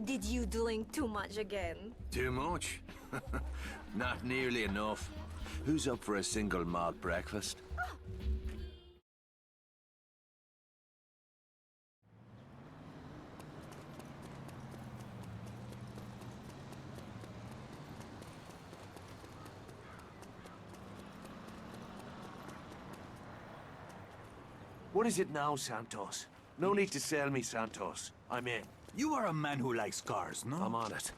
Did you drink too much again? Too much? Not nearly enough. Who's up for a single malt breakfast? What is it now, Santos? No need to sell me, Santos. I'm in. You are a man who likes cars, no? I'm on it.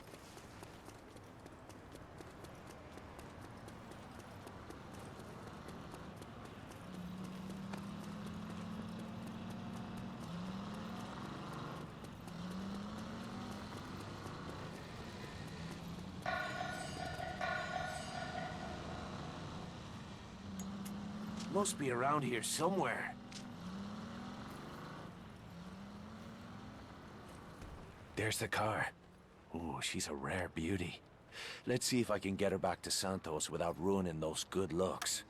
Must be around here somewhere. There's the car. Oh, she's a rare beauty. Let's see if I can get her back to Santos without ruining those good looks.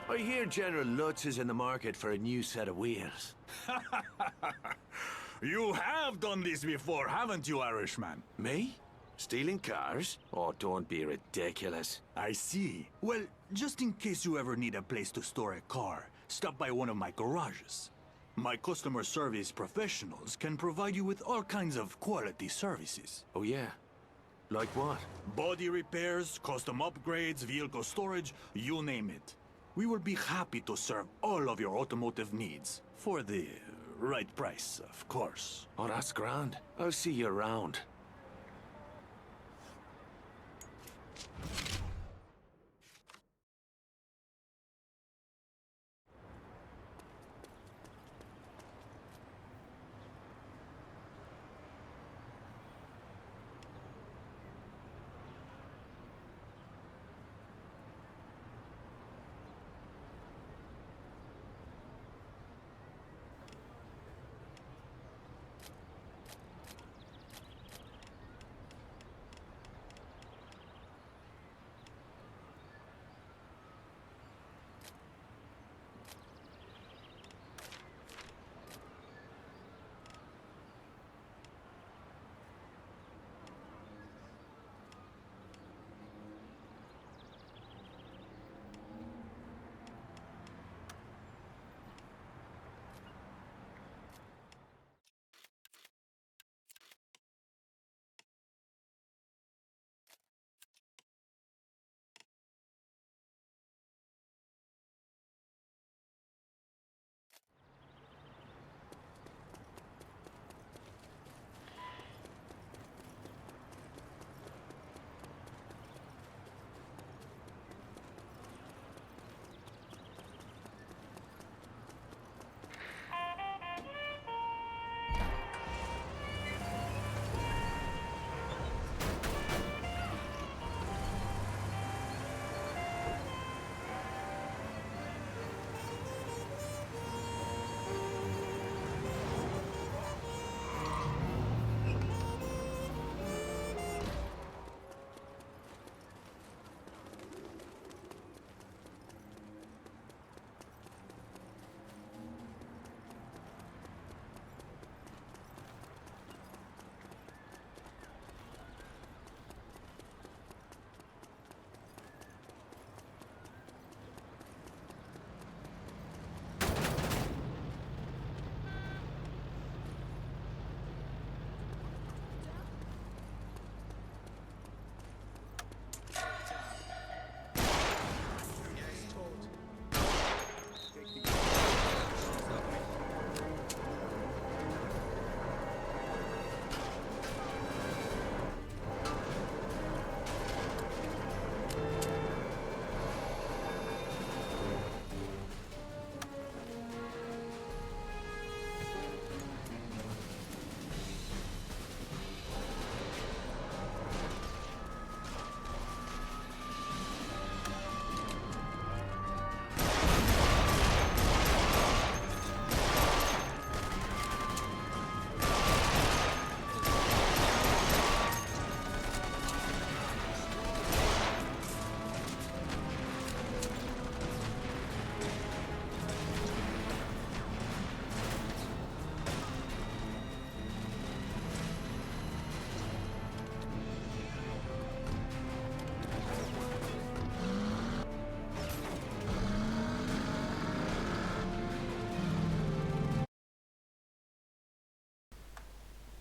I hear General Lutz is in the market for a new set of wheels. You have done this before, haven't you, Irishman? Me? Stealing cars? Oh, don't be ridiculous. I see. Well, just in case you ever need a place to store a car, stop by one of my garages. My customer service professionals can provide you with all kinds of quality services. Oh yeah? Like what? Body repairs, custom upgrades, vehicle storage, you name it. We will be happy to serve all of your automotive needs. For the right price, of course. Oh, that's grand. I'll see you around.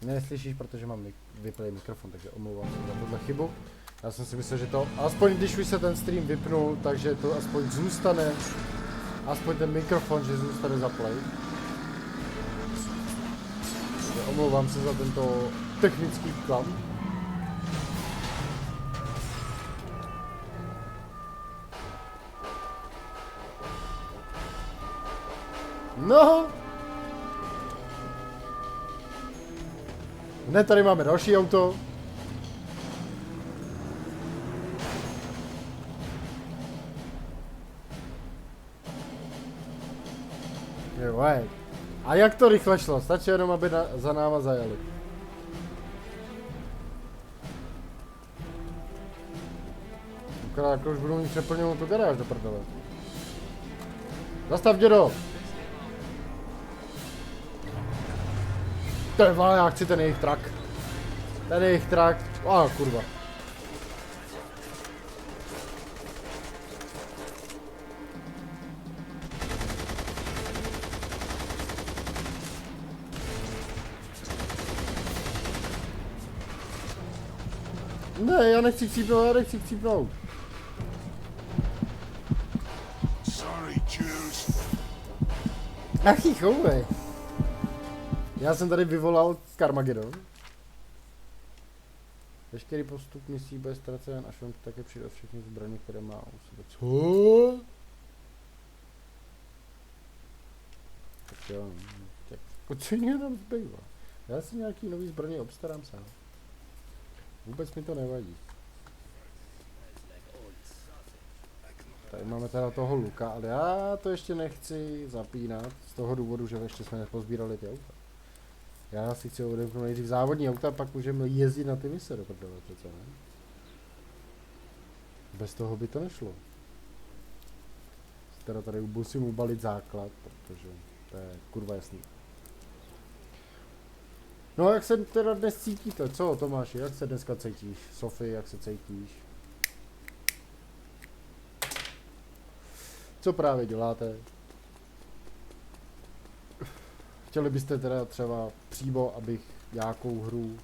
Neslyšíš, protože mám vyplý mikrofon, takže omlouvám se za tuhle chybu. Já jsem si myslel, že to, aspoň když už se ten stream vypnul, takže to aspoň zůstane, aspoň ten mikrofon, že zůstane zaplay. Takže omlouvám se za tento technický klam. No! Hned tady máme další auto. Jo, a jak to rychle šlo? Stačí jenom, aby za náma zajeli. Akorát jako už budu mít přeplněnou tu garáž do prdele. Zastav, dědo! To je vole, já chci ten jejich trak. Ten jejich trak. Kurva. Ne, já nechci chcípnout, Sorry, Juice. Ach, chouvej. Já jsem tady vyvolal Carmageddon. Veškerý postup misí bude ztracen, až vám také přijde všechny zbraně, které má u sebe. Co? Tak jo, tak co mě tam zbývá? Já si nějaký nový zbraně obstarám sám. Vůbec mi to nevadí. Tady máme teda toho Luka, ale já to ještě nechci zapínat z toho důvodu, že ještě jsme nepozbírali ty auta. Já si chci odemknout nejdřív závodní auta, pak můžeme jezdit na ty mise do prdele, přece ne? Bez toho by to nešlo. Teda tady musím ubalit základ, protože to je kurva jasný. No jak se teda dnes cítíte? Co Tomáši, jak se dneska cítíš? Sofie, jak se cítíš? Co právě děláte? Chtěli byste teda třeba přímo, abych nějakou hru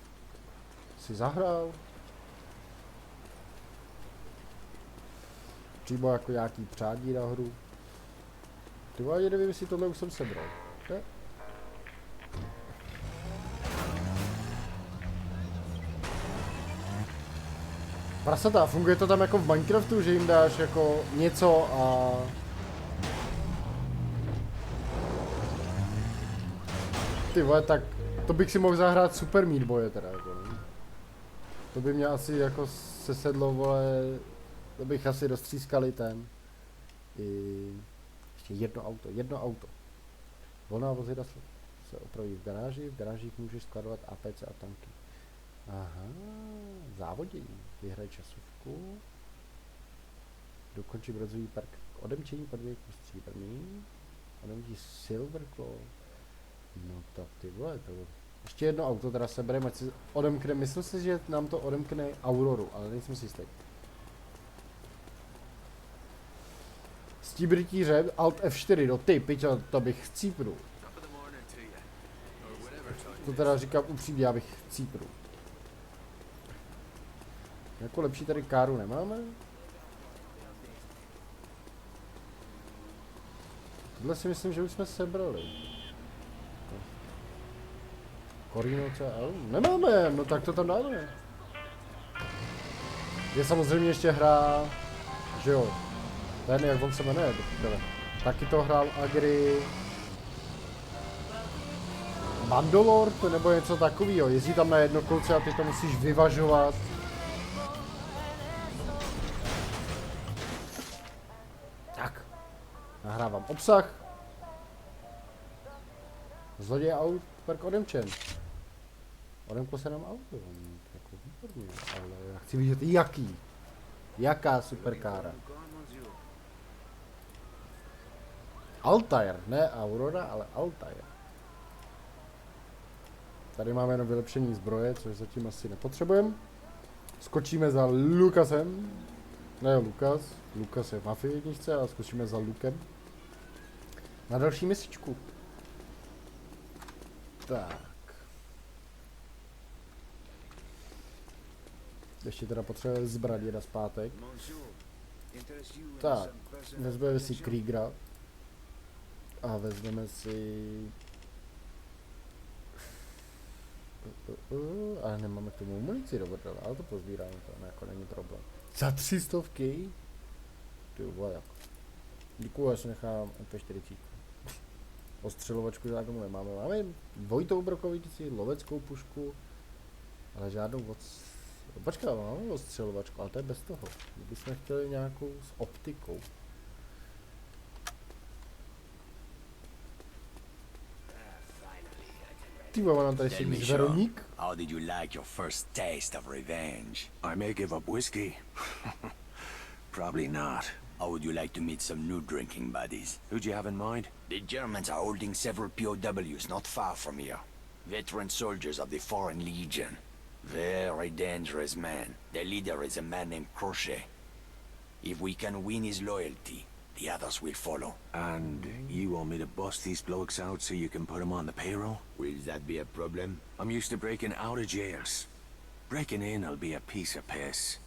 si zahrál? Přímo jako nějaký přádí na hru? Ty vole, nevím, jestli tohle už jsem sebral. Ne? Prasata, funguje to tam jako v Minecraftu, že jim dáš jako něco a... Ty vole, tak to bych si mohl zahrát Super Meat Boye teda jako, ne? To by mě asi jako sesedlo, vole, to bych asi roztřískali ten. Ještě jedno auto. Volná vozidla se opraví v garážích můžeš skladovat APC a tanky. Aha, závodění, vyhraj časovku, dokončí bronzový park, odemčení podvěk stříbrný, odemčí Silver Claw, no tak ty vole, to ještě jedno auto teda sebereme, ať si odemkne, myslím si, že nám to odemkne Auroru, ale nejsem si jistý. Stíbrití řep, Alt F4, no ty pičo, to bych chcípnul. To teda říkám upřímně, já bych chcípnul. Jako lepší tady káru nemáme? Tohle si myslím, že už jsme sebrali. Corino CL? Nemáme, no tak to tam dáme. Je samozřejmě ještě hra, že jo, ten jak on se jmenuje, taky to hrál Agri. Mandalore, nebo něco takového, jezdí tam na jednokolce a ty to musíš vyvažovat. Tak, nahrávám obsah. Zloděj aut, perk odemčen. Odemklo se nám auto, jako výborně, ale já chci vidět jaký. Jaká superkára. Altair, ne Aurora, ale Altair. Tady máme jenom vylepšení zbroje, což zatím asi nepotřebujeme. Skočíme za Lukasem. Ne, Lukas je v Mafii jedničce, ale skočíme za Lukem. Na další misičku. Tak. Ještě teda potřebujeme zbraně na zpátek. Tak, vezmeme si Kriegera. A vezmeme si... Ale nemáme k tomu munici do brdele, ale to pozbíráme, to jako není problém. Za 300? Ty vole, jako. Děkuju, já si nechám MP40. Ostřelovačku žádnou nemáme. Máme dvojitou brokovici, loveckou pušku, ale žádnou Počkej, máme ostřelovačku, ale to je bez toho. Kdybychom chtěli nějakou s optikou. Ty vole, nám tady Tell sedí me, Sean, Veroník. how did you like your first taste of revenge? I may give up whiskey. Probably not. How would you like to meet some new drinking buddies? Who'd you have in mind? The Germans are holding several POWs not far from here. Veteran soldiers of the Foreign Legion. Very dangerous men. Their leader is a man named Crochet. If we can win his loyalty, the others will follow. And you want me to bust these blokes out so you can put them on the payroll? Will that be a problem? I'm used to breaking out of jails. Breaking in will be a piece of piss.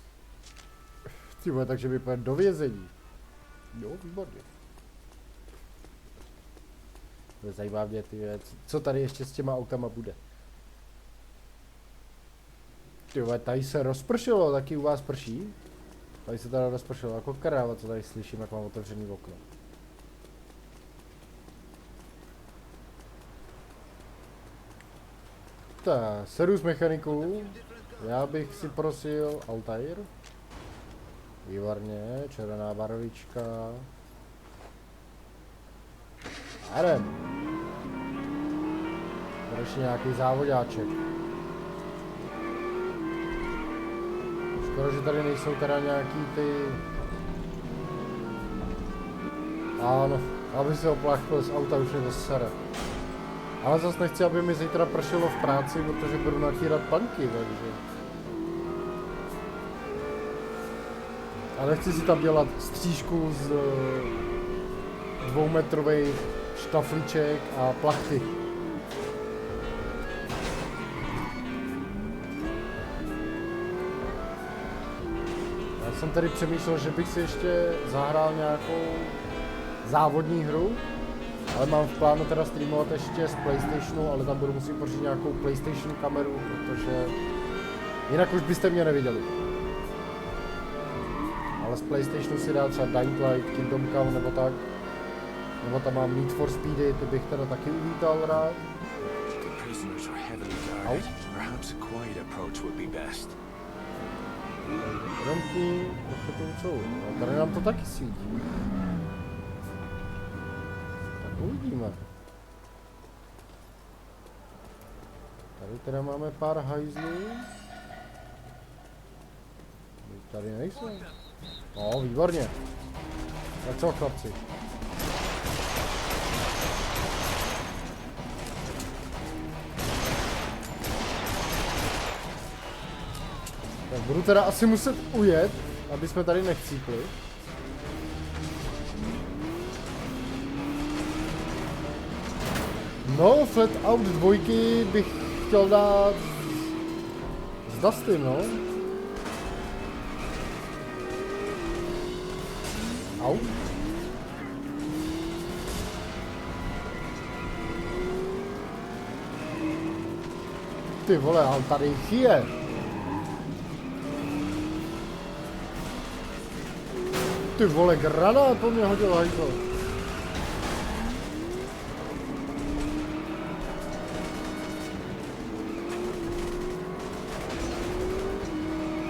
Ty vole, takže by pojď do vězení. Jo, výborně. To je zajímá mě ty věci. Co tady ještě s těma autama bude? Ty vole, tady se rozpršilo, taky u vás prší? Tady se teda rozpršilo, jako kráva, co tady slyším, jak mám otevřený okno. Tak, servus mechaniků. Já bych si prosil Altair. Výborně, červená barvička. Jdem. Konečně nějaký závodáček. Skoro, že tady nejsou teda nějaký ty... Ano, aby se opláchl z auta, už je to sere. Ale zase nechci, aby mi zítra pršelo v práci, protože budu natírat panky, takže... A nechci si tam dělat střížku z 2metrových štafliček a plachty. Já jsem tady přemýšlel, že bych si ještě zahrál nějakou závodní hru, ale mám v plánu teda streamovat ještě z PlayStationu, ale tam budu muset pořídit nějakou PlayStation kameru, protože jinak už byste mě neviděli. Ale z PlayStationu si dá třeba Dying Light, Kingdom Come nebo tak. Nebo tam mám Need for Speedy, ty bych teda taky uvítal rád. The prisoners are heavily guarded. Perhaps a quiet approach would be best. Romky, tady nám to taky svítí. Tak uvidíme. Tady teda máme pár hajzlů. Tady nejsou. No, výborně. Tak co, chlapci? Tak budu teda asi muset ujet, aby jsme tady nechcípli. No, Flat Out 2 bych chtěl dát s Dustym, no. Au. Ty vole, ale tady jich je. Ty vole, granát po mě hodil hajzl.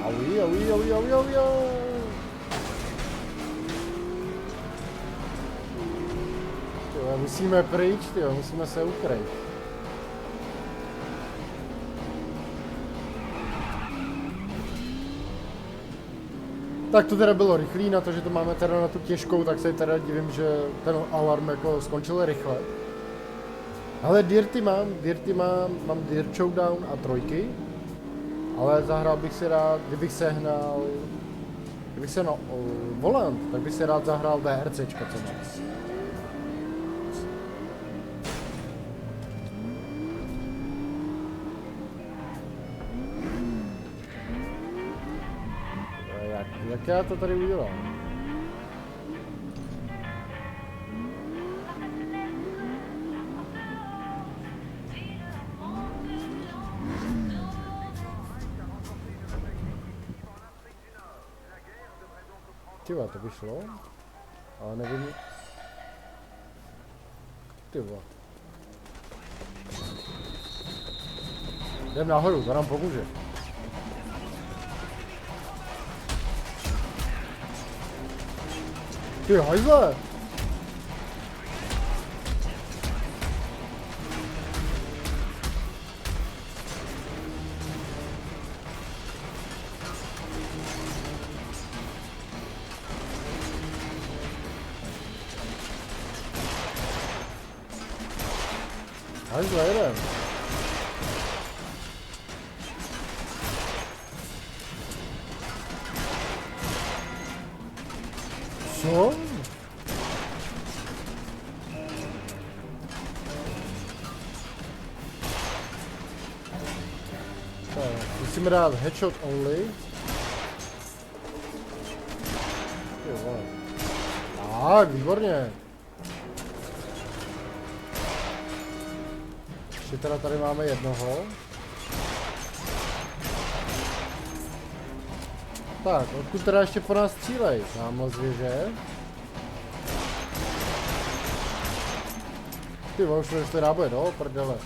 Auj, auj, auj, auj, auj, auj. Tyjo, musíme pryč, tyjo, musíme se ukryt. Tak to teda bylo rychlý, na to, že to máme teda na tu těžkou, tak se teda divím, že ten alarm jako skončil rychle. Ale dirty mám Dirt Showdown a trojky, ale zahrál bych si rád, kdybych sehnal volant, tak bych si rád zahrál VRCčka, co mám. Jak já to tady udělám? Tyva, to by šlo? Ale nevím... Tyva. Jdem nahoru, to nám pomůže. Ty hajzle! Hajzle, jedem. Co? Tak, musíme dát headshot only. Jo, vole. Tak, výborně. Ještě teda tady máme jednoho. Tak, odkud teda ještě po nás střílej? Tamhle z věže. Ty už to ještě náboje, no, prdele.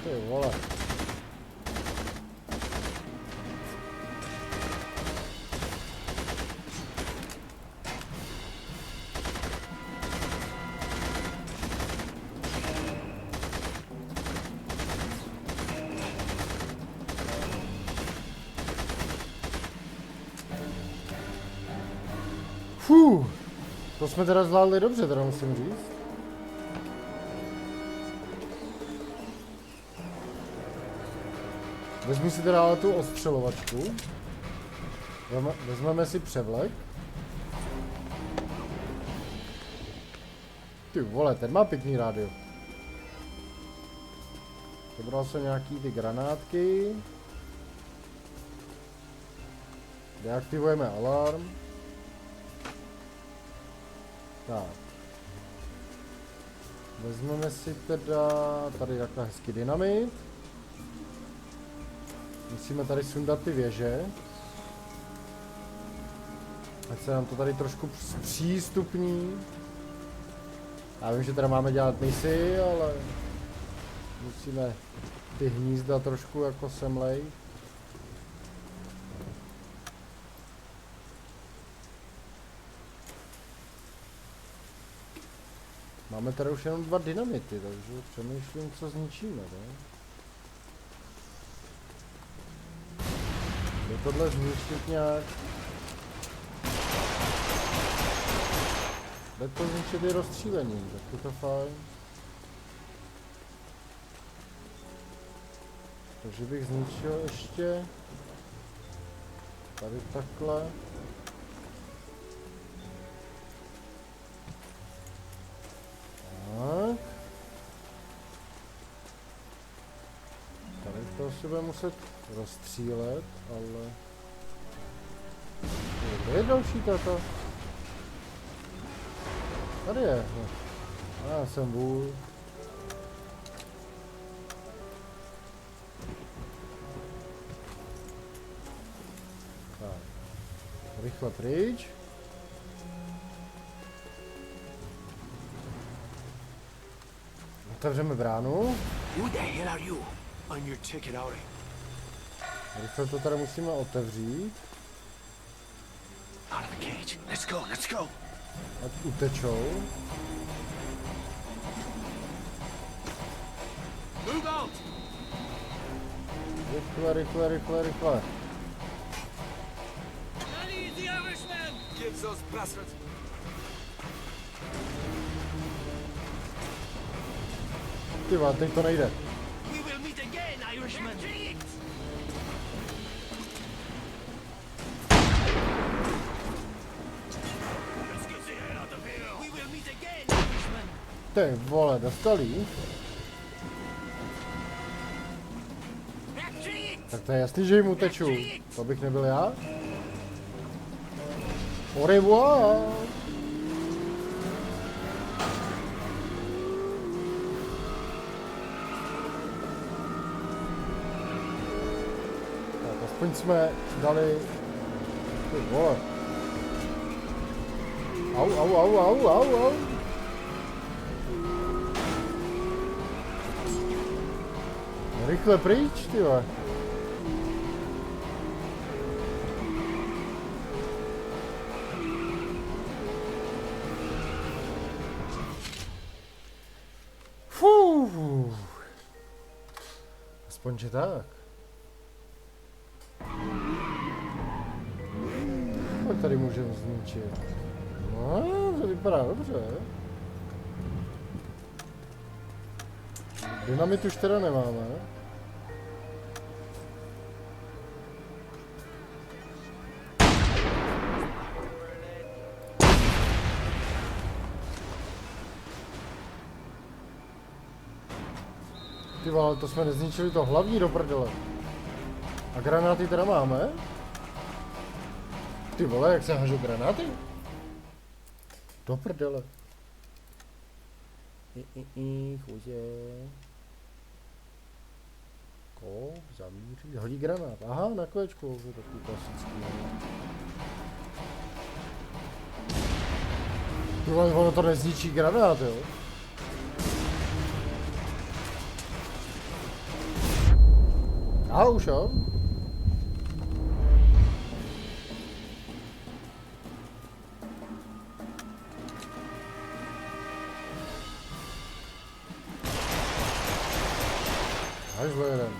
Ty vole. To jsme teda zvládli dobře, teda musím říct. Vezmu si teda ale tu ostřelovačku. Vezmeme si převlek. Ty vole, ten má pěkný rádio. Vybral jsem nějaký ty granátky. Deaktivujeme alarm. Tak. Vezmeme si teda tady takhle hezky dynamit. Musíme tady sundat ty věže. Ať se nám to tady trošku zpřístupní. Já vím, že teda máme dělat misi, ale musíme ty hnízda trošku jako semlej. Máme tady už jenom 2 dynamity, takže přemýšlím, co zničíme, ne? Je tohle zničit nějak... Jde to zničit i rozstřílením, tak je to fajn. Takže bych zničil ještě... Tady takhle. Tak. Tady to si bude muset rozstřílet, ale... Kde je další tato? Tady je. Já jsem vůl. Tak. Rychle pryč. Otevřeme bránu. Who the hell are you? I'm your ticket out. Rychle to tady musíme otevřít. Out of the cage. Let's go, let's go. Ať utečou. Move out. Rychle, rychle, rychle, rychle. Give those bastards. Ty vole, teď to nejde. We will meet again, Irishman. Let's get the hell out Ty vole, dostali. Tak to je jasný, že jim uteču. To bych nebyl já. Au revoir. Tak aspoň jsme dali... Ty vole. Au. Rychle pryč, ty vole. Aspoň, že tak. Tak tady můžeme zničit. No, to vypadá dobře. Dynamit už teda nemáme. Ty vole, to jsme nezničili to hlavní do prdele. A granáty teda máme? Ty vole, jak se hažou granáty? Do prdele. Chudě. Kop, zamíří, hodí granát. Aha, na kolečku, to je takový klasický. Ty vole, ono to nezničí granát, jo? A už jo? Až jeden.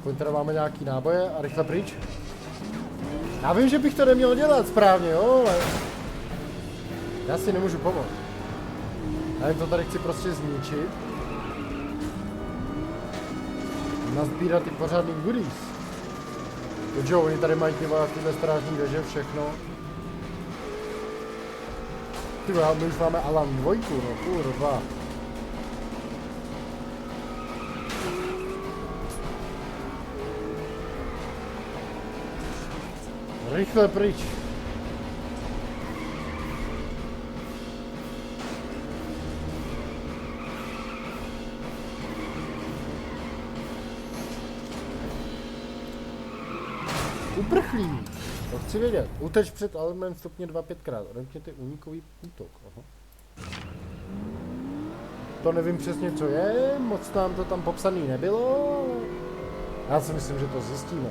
Pojď, teda máme nějaký náboje a rychle pryč. Já vím, že bych to neměl dělat správně, jo, ale... Já si nemůžu pomoct. Já jim to tady chci prostě zničit. Nazbírat ty pořádný goodies. Takže oni tady mají tyhle strážní věže, všechno. Ty my už máme Alan 2, no kurva. Rychle pryč. Uprchlí. To chci vědět. Uteč před alarmem stupně 2 5krát. Odemkněte únikový útok. Aha. To nevím přesně, co je. Moc nám to tam popsaný nebylo. Já si myslím, že to zjistíme.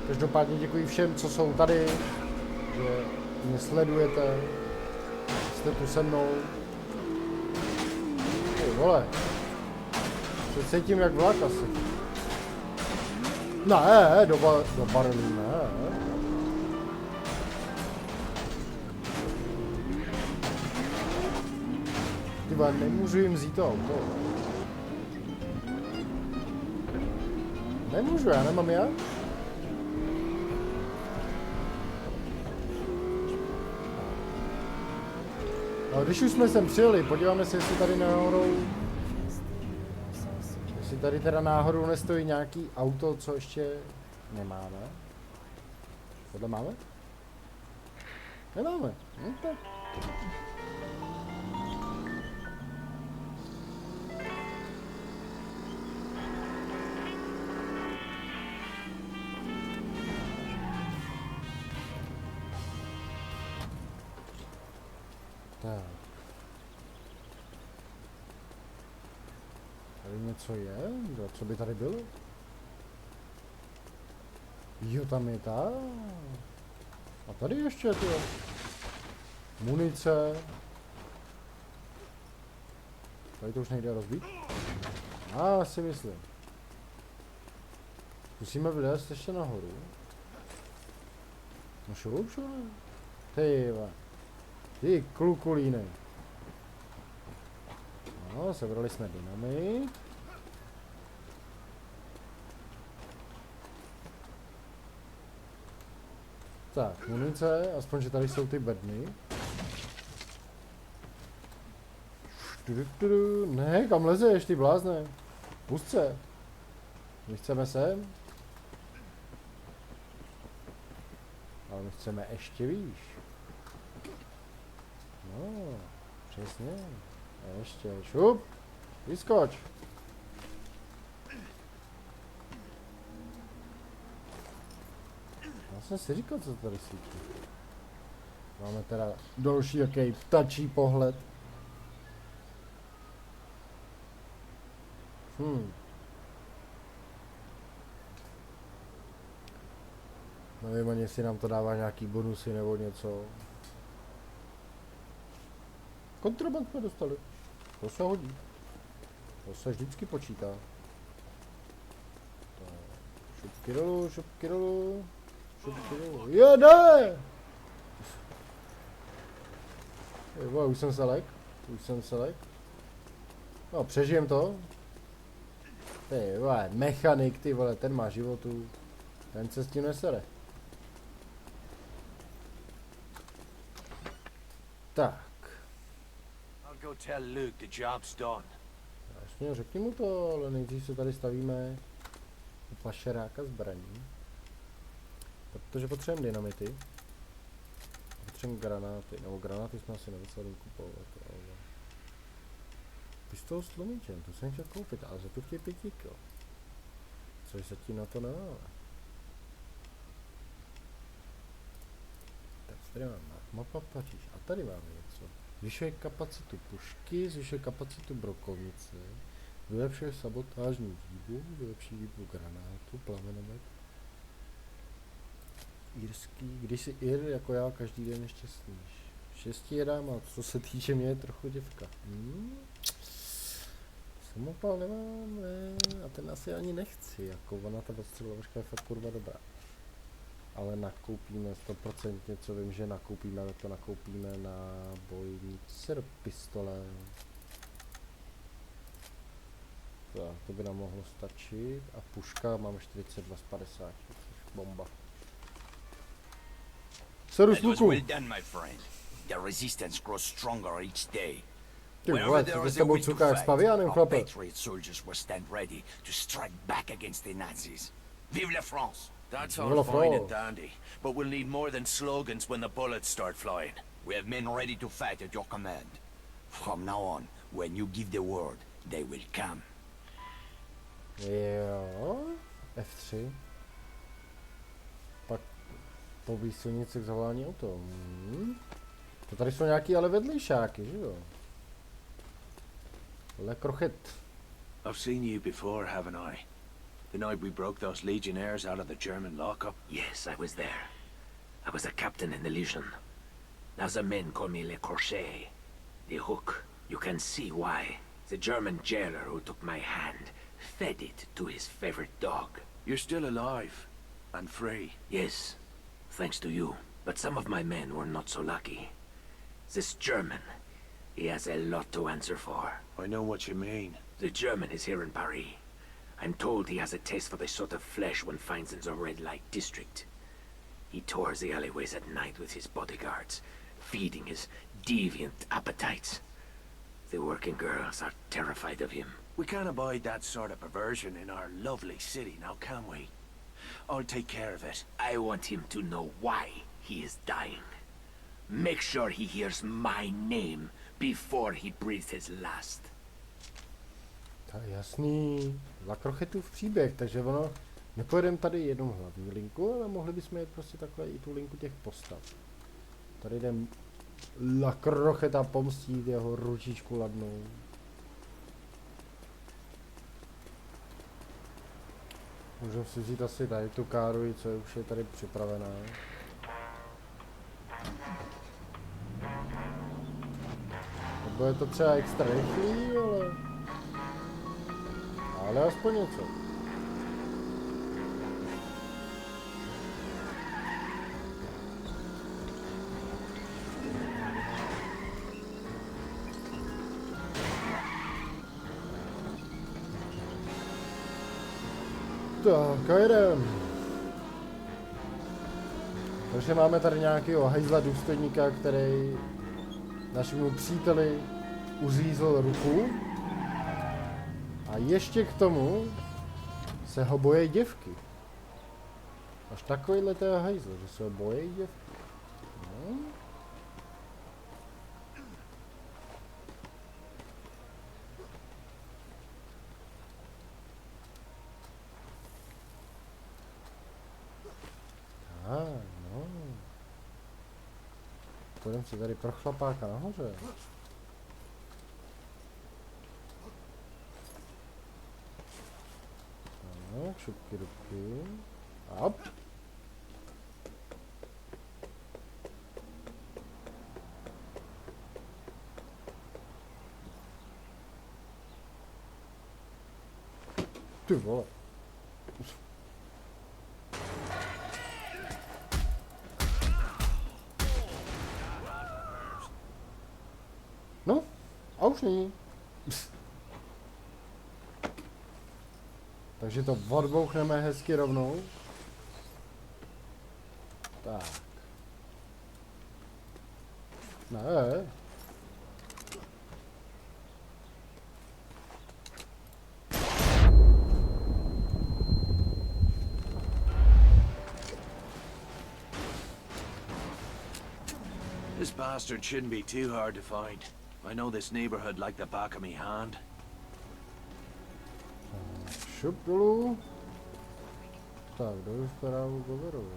Každopádně děkuji všem, co jsou tady, že mě sledujete, jste tu se mnou. Ty vole, se cítím jak vlak asi. Ne, do barely, ne. Ty vole, nemůžu jim vzít to auto. Nemůžu, já nemám jak. No, když už jsme sem přijeli, podíváme se, jestli tady náhodou... Jestli tady teda náhodou nestojí nějaký auto, co ještě nemáme. Tohle máme? Nemáme. Tak. Tak. Tady něco je? Co by tady bylo? Jo, tam je ta. A tady ještě to. Munice. Tady to už nejde rozbít? Já si myslím. Musíme vylézt ještě nahoru. No šup, Ty klukulíny. No, sebrali jsme dynamit. Tak, munice, aspoň, že tady jsou ty bedny. Ne, kam lezeš, ty blázne? Pust se. My chceme sem. Ale my chceme ještě výš. No, přesně. A ještě, šup. Vyskoč. Já jsem si říkal, co tady svítí. Máme teda další jaký ptačí pohled. Nevím ani, jestli nám to dává nějaký bonusy nebo něco. Kontraband jsme dostali. To se hodí. To se vždycky počítá. Šupky dolů, šupky dolů. Šupky dolů. Jede! Už jsem se lek. No, přežijem to. Ty vole, mechanik, ty vole, ten má životu. Ten se s tím nesere. Tak. I'll go tell Luke the job's done. Jasně, řekni mu to, ale nejdřív se tady stavíme u pašeráka zbraní. Protože potřebujeme dynamity. Potřebujeme granáty, nebo granáty jsme asi nemuseli kupovat, ale... Pistol s tlumičem, tu jsem chtěl koupit, ale za tu chtějí 5 kilo. Což se ti na to nedá. Tak tady máme mapa Paříž a tady máme něco. Zvyšuje kapacitu pušky, zvyšuje kapacitu brokovnice, vylepšuje sabotážní výbuch, vylepší výbuch granátu, plamenomet. Irský, když si Ir jako já každý den je šťastníš. Štěstí jedám a co se týče mě je trochu děvka. Samopal nemáme a ten asi ani nechci, jako ona ta odstřelovačka je fakt kurva dobrá. Ale nakoupíme 100%, co vím, že nakoupíme, tak to nakoupíme na bojnice do pistole. Tak, to by nám mohlo stačit a puška máme 42 z 50, bomba. Seru That was sluku! well done, my friend. The resistance grows stronger each day. Ty Wherever vole, there co se is s a tebou will to cuká jak s fight, paviánem, our chlape? patriot soldiers will stand ready to strike back against the Nazis. Vive la France! That's Well, all of fine and course. dandy, but we'll need more than slogans when the bullets start flying. We have men ready to fight at your command. From now on, when you give the word, they will come. Jo, F3. Pak poblíž silnice k zavolání auto. To tady jsou nějaký ale vedlejšáky, že jo? Le Crochet. I've seen you before, haven't I? The night we broke those legionnaires out of the German lockup. Yes, I was there. I was a captain in the Legion. Now the men call me Le Crochet. The hook. You can see why. The German jailer who took my hand fed it to his favorite dog. You're still alive. And free. Yes, thanks to you. But some of my men were not so lucky. This German, he has a lot to answer for. I know what you mean. The German is here in Paris. I'm told he has a taste for the sort of flesh one finds in the red light district. He tours the alleyways at night with his bodyguards, feeding his deviant appetites. The working girls are terrified of him. We can't abide that sort of perversion in our lovely city, now can we? I'll take care of it. I want him to know why he is dying. Make sure he hears my name before he breathes his last. Tak jasný. La Crochetův příběh, takže ono... Nepojedeme tady jednou hlavní linku, ale mohli bychom jít prostě takhle i tu linku těch postav. Tady jdem La Crocheta pomstít jeho ručičku ladnou. Můžeme si vzít asi tady tu káru, co už je tady připravená. Nebo je to třeba extra rychlý, ale aspoň něco. Tak a jedem. Protože máme tady nějakého hajzla důstojníka, který našemu příteli uřízl ruku. A ještě k tomu se ho bojí děvky. Až takovýhle to je hajzl, že se ho bojí děvky. No. No. Půjdeme si tady pro chlapáka nahoře. No, šupky dubky. Up. Ty vole. No, a už není. Takže to odbouchneme hezky rovnou. Tak. Ne. This bastard shouldn't be too hard to find. I know this neighborhood like the back of me hand. Šup dolů. Tak, jdu zprávu Goverovi.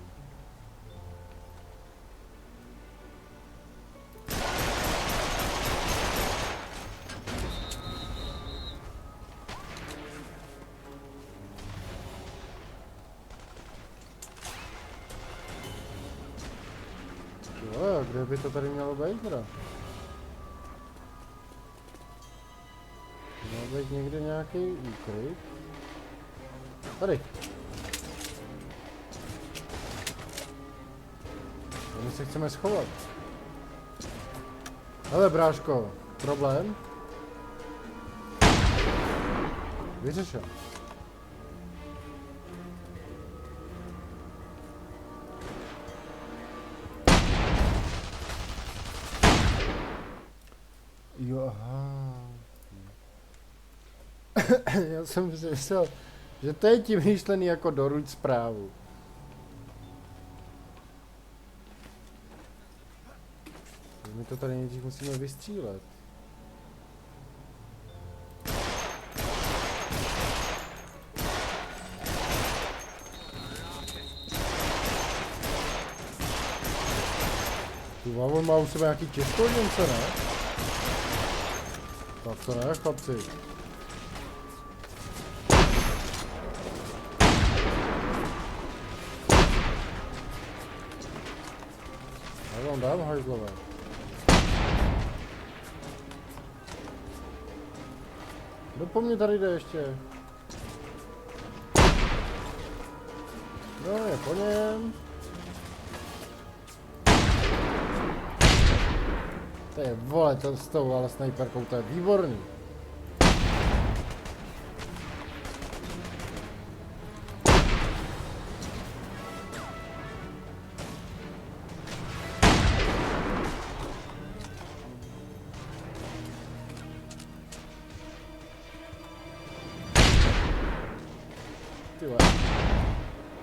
Jo, kde by to tady mělo být teda? Mělo být někde nějaký úkryt. Tady. My se chceme schovat. Hele, bráško, problém? Vyřešil. Jo, aha. Já jsem si myslel, že to je tím myšlený jako doruč zprávu. My to tady nejdřív musíme vystřílet. Tu on má u sebe nějaký těžkoděnce, ne? Tak to ne, chlapci. Já vám dám hajzlové. Kdo po mně tady jde ještě? No, je po něm. To je vole, to s tou ale snajperkou, to je výborný.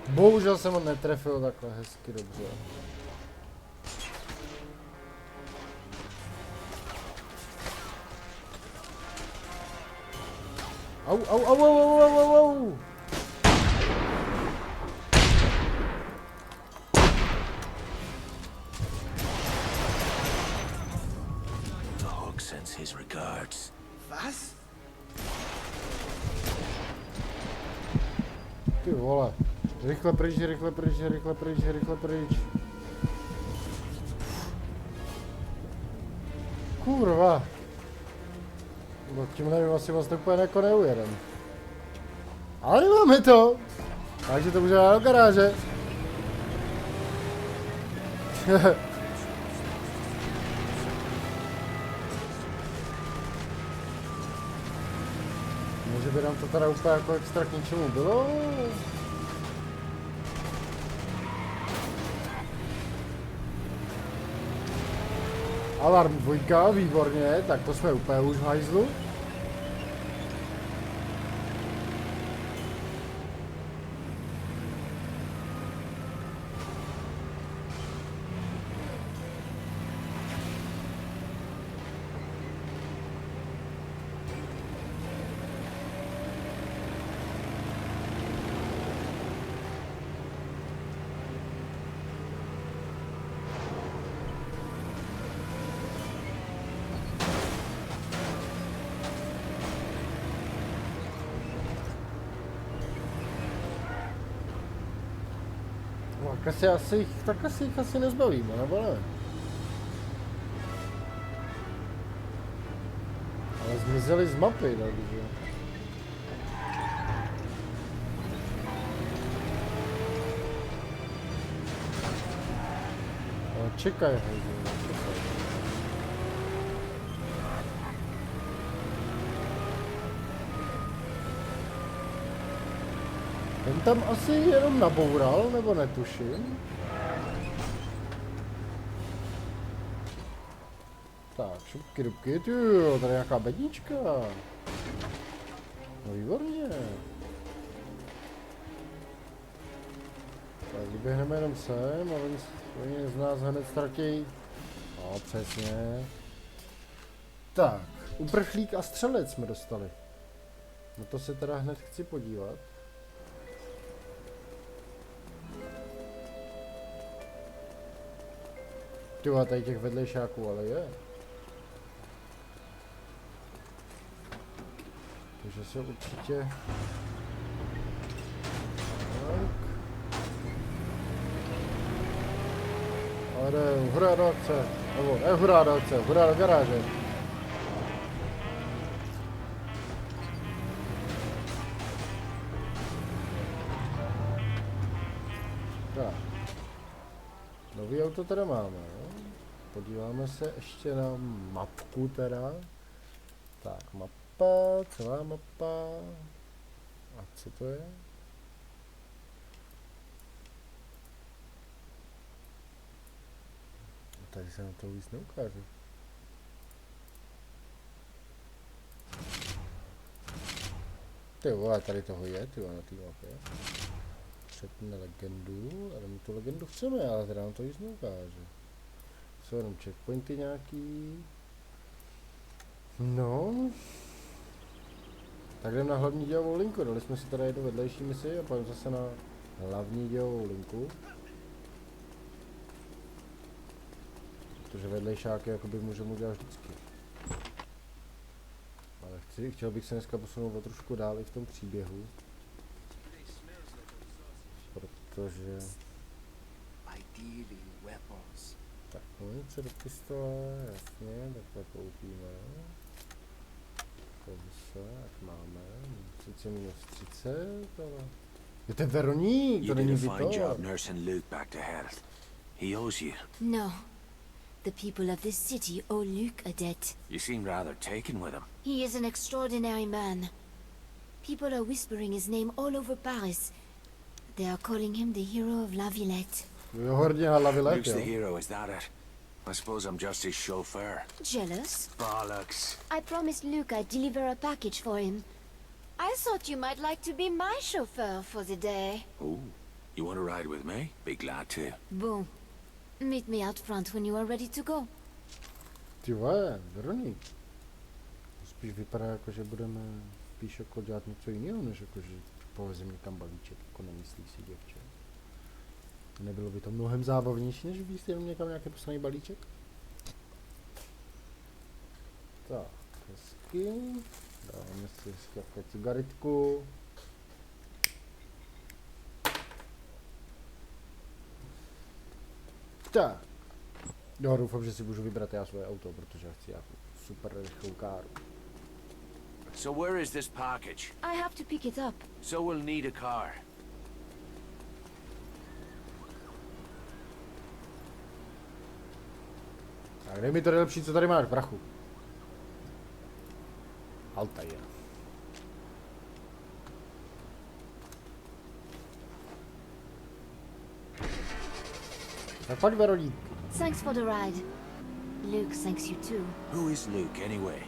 Bohužel jsem ho netrefil takhle hezky dobře. Au, au, au, au, au, au, au. The hawk sends his regards. Was? Ty vole. Rychle pryč, rychle pryč, rychle pryč, rychle pryč. Kurva. No tím nevím, asi vlastně úplně jako neujedem. Ale máme to. Takže to můžeme do garáže. Že by nám to teda úplně jako extra k ničemu bylo. Alarm 2, výborně, tak to jsme úplně už v hajzlu. No, tak asi jich asi nezbavíme, nebo ne? Ale zmizeli z mapy, takže... Ale čekaj, čekaj. Ten tam asi jenom naboural, nebo netuším. Tak, šupky, dubky, tyjo, tady nějaká bednička. No výborně. Tak vyběhneme jenom sem a oni z nás hned ztratí. No, přesně. Tak, uprchlík a střelec jsme dostali. Na to se teda hned chci podívat. Tyva, tady těch vedlejšáků, ale je. Takže se určitě... Tak. Ale jde, hurá do akce. Nebo ne hurá do akce, hurá do garáže. Tak. Nový auto teda máme, jo? Podíváme se ještě na mapku teda. Tak, mapa, celá mapa. A co to je? Tady se na to víc neukáže. Ty vole, tady toho je, ty vole, na té mapě. Přepne legendu, ale my tu legendu chceme, ale teda nám to víc neukáže. Jsou jenom checkpointy nějaký. No. Tak jdem na hlavní dělovou linku, dali jsme si tady jednu vedlejší misi a pojďme zase na hlavní dělovou linku. Protože vedlejšáky jakoby můžeme udělat vždycky. Ale chtěl bych se dneska posunout o trošku dál i v tom příběhu. Protože... Tak, munice do pistole, jasně, takhle koupíme. Komise, jak máme, sice minus 30, ale... Je to Veroník, to není You did a fine job Vitor. nursing Luke back to health. He owes you. No. The people of this city owe Luke a debt. You seem rather taken with him. He is an extraordinary man. People are whispering his name all over Paris. They are calling him the hero of La Villette. Jo, hodně hlavy let, Luke's the jo. hero, is that it? I suppose I'm just his chauffeur. Jealous? Bollocks. I promised Luke I'd deliver a package for him. I thought you might like to be my chauffeur for the day. Ooh, you want to ride with me? Be glad to. Bon. Meet me out front when you are ready to go. Ty vole, Veroník. Spíš vypadá jako, že budeme spíš jako dělat něco jiného, než jako, že povezeme někam balíček, jako nemyslí si děvče. Nebylo by to mnohem zábavnější, než víc jenom někam nějaký poslaný balíček? Tak, hezky. Dáme si jako cigaretku. Tak. Jo, doufám, že si můžu vybrat já svoje auto, protože já chci nějakou super rychlou káru. So where is this package? I have to pick it up. So we'll need a car. Tak dej mi to nejlepší, co tady máš, prachu. Altair. Tak pojď, Veroník. Thanks for the ride. Luke thanks you too. Who is Luke, anyway?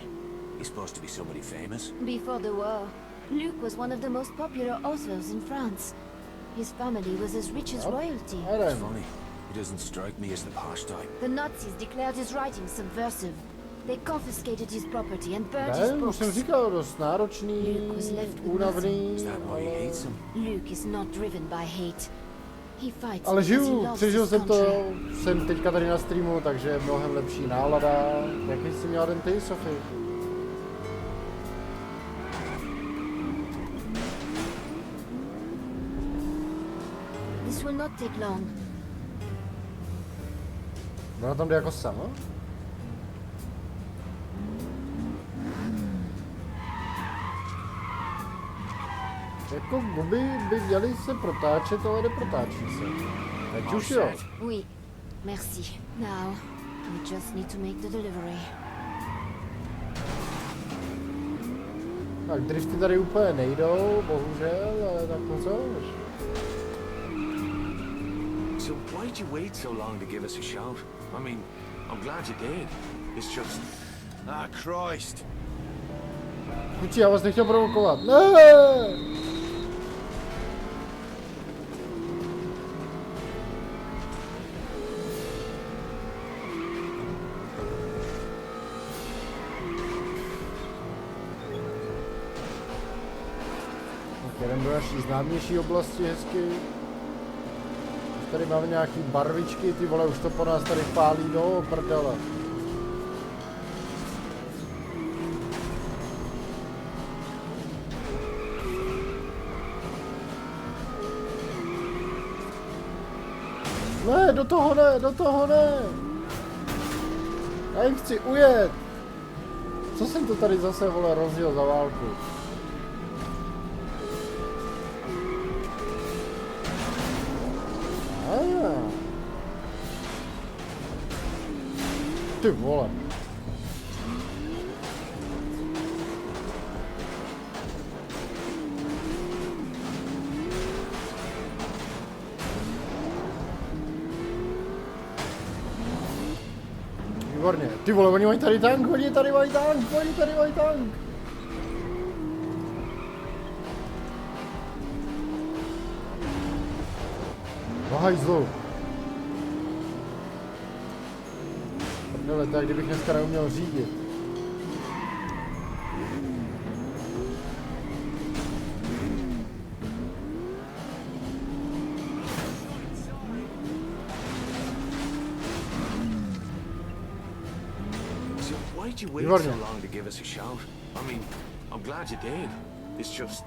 He's supposed to be somebody famous? Before the war, Luke was one of the most popular authors in France. His family was as rich as royalty. I It's don't know. funny. He doesn't strike me as the posh type. The Nazis declared his writings subversive. They confiscated his property and burned his Ne, už books. jsem říkal, dost náročný, Luke was left with únavný, Is that why he ale... hates him? Luke is not driven by hate. He fights Ale because he žiju, loves přežil his jsem to, country. jsem teďka tady na streamu, takže je mnohem lepší nálada. Jaký jsi měl den ty, Sophie? This will not take long. Ona tam jde jako sama? Jako Bobby by měli se protáčet, ale neprotáčí se. Teď už jo. Oui, merci. Now, we just need to make the delivery. Tak drifty tady úplně nejdou, bohužel, ale tak to co? So why'd you wait so long to give us a shout? I mean, I'm glad you did. It's just... Ah, Christ! Kluci, já vás nechtěl provokovat. Ne! Jdeme do naší známější oblasti hezky. Už tady máme nějaký barvičky, ty vole, už to po nás tady pálí do prdele. Ne, do toho ne, do toho ne. Já jim chci ujet. Co jsem to tady zase, vole, rozjel za válku? Ty vole. Výborně. Ty vole, oni mají tady tank, oni tady mají tank, oni tady mají tank. Hajzlu. Prdele, tak kdybych dneska neuměl řídit. So why'd you wait Výborně. so long to give us a shout? I mean, I'm glad you did. It's just...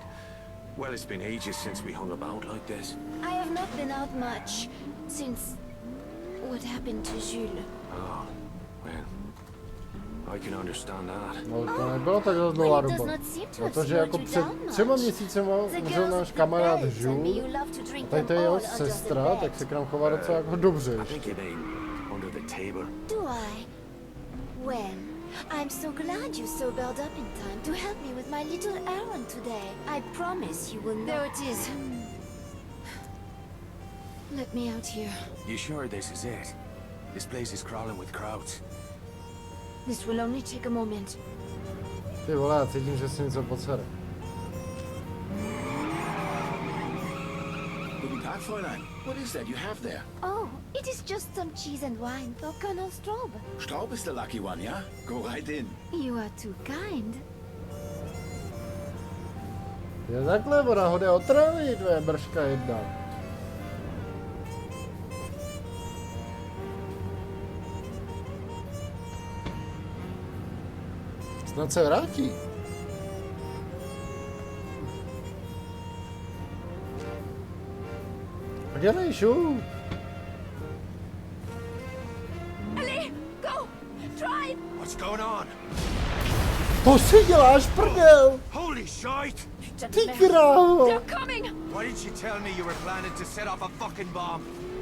Well, it's been ages since we hung about like this. I have not been out much since what happened to Jules. Oh, well... I can understand that. No to nebylo tak za dlouhá doba. Protože jako před 3 měsícema umřel náš kamarád Jules. A tady to je jeho sestra, tak se k nám chová docela jako dobře I ještě. think your name under the table. Do I? Well, I'm so glad you sobered up in time to help me with my little errand today. I promise you will not. There it is. Let me out here. You sure this is it? This place is crawling with crowds. This will only take a moment. Ty vole, já cítím, že si něco podsere. Guten Tag, Fräulein. What is that you have there? Oh, it is just some cheese and wine for Colonel Straub. Straub is the lucky one, yeah? Go right in. You are too kind. Je takhle, ona ho jde otravit, tvoje brška jedna. Snad se vrátí. Dělej, šup. Allez, go! Drive! What's going on? To si děláš, prdel. Holy shite! Ty krávo. They're coming! Why didn't you tell me you were planning to set off a fucking bomb?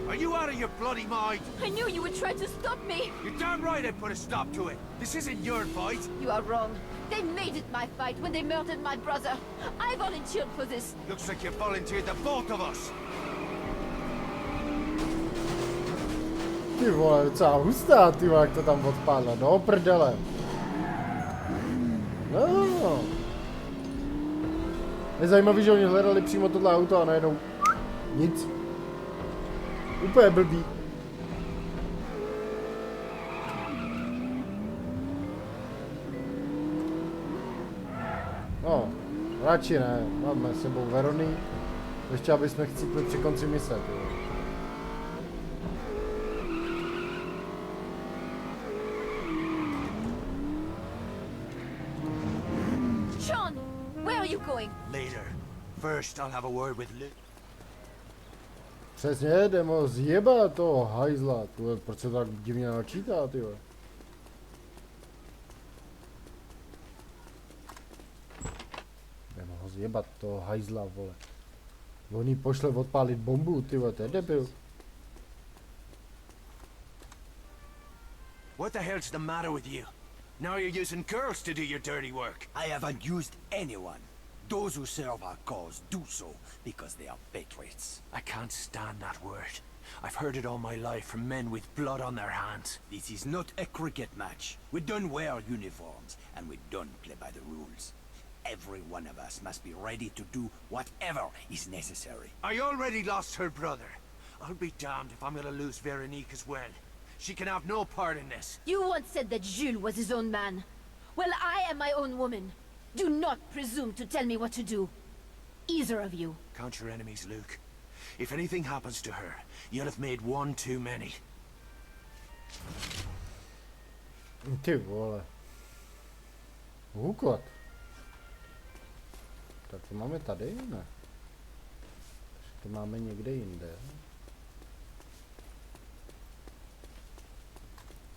Are you out of your bloody mind? I knew you would try to stop me! You're damn right I put a stop to it. This isn't your fight. You are wrong. They made it my fight when they murdered my brother. I volunteered for this. Looks like you volunteered the both of us. Ty vole, docela hustá, ty vole, jak to tam odpadla, do prdele. No. Je zajímavý, že oni hledali přímo tohle auto a najednou nic. Úplně blbý. No, radši ne, máme s sebou Verony, ještě aby jsme chcípli při konci mise, ty vole. Sean, where are you going? Later. First, I'll have a word with Luke. Přesně, jdeme ho zjebat toho hajzla, tyhle, proč se to tak divně načítá, tyhle. Jdeme ho zjebat toho hajzla, vole. On jí pošle odpálit bombu, tyhle, to je debil. What the hell's the matter with you? Now you're using girls to do your dirty work. I haven't used anyone. Those who serve our cause do so because they are patriots. I can't stand that word. I've heard it all my life from men with blood on their hands. This is not a cricket match. We don't wear uniforms, and we don't play by the rules. Every one of us must be ready to do whatever is necessary. I already lost her brother. I'll be damned if I'm gonna lose Veronique as well. She can have no part in this. You once said that Jules was his own man. Well, I am my own woman. Do not presume to tell me what to do. Either of you. Count your enemies, Luke. If anything happens to her, you'll have made one too many. Ty vole. Hukot. Tak to máme tady, ne? To máme někde jinde.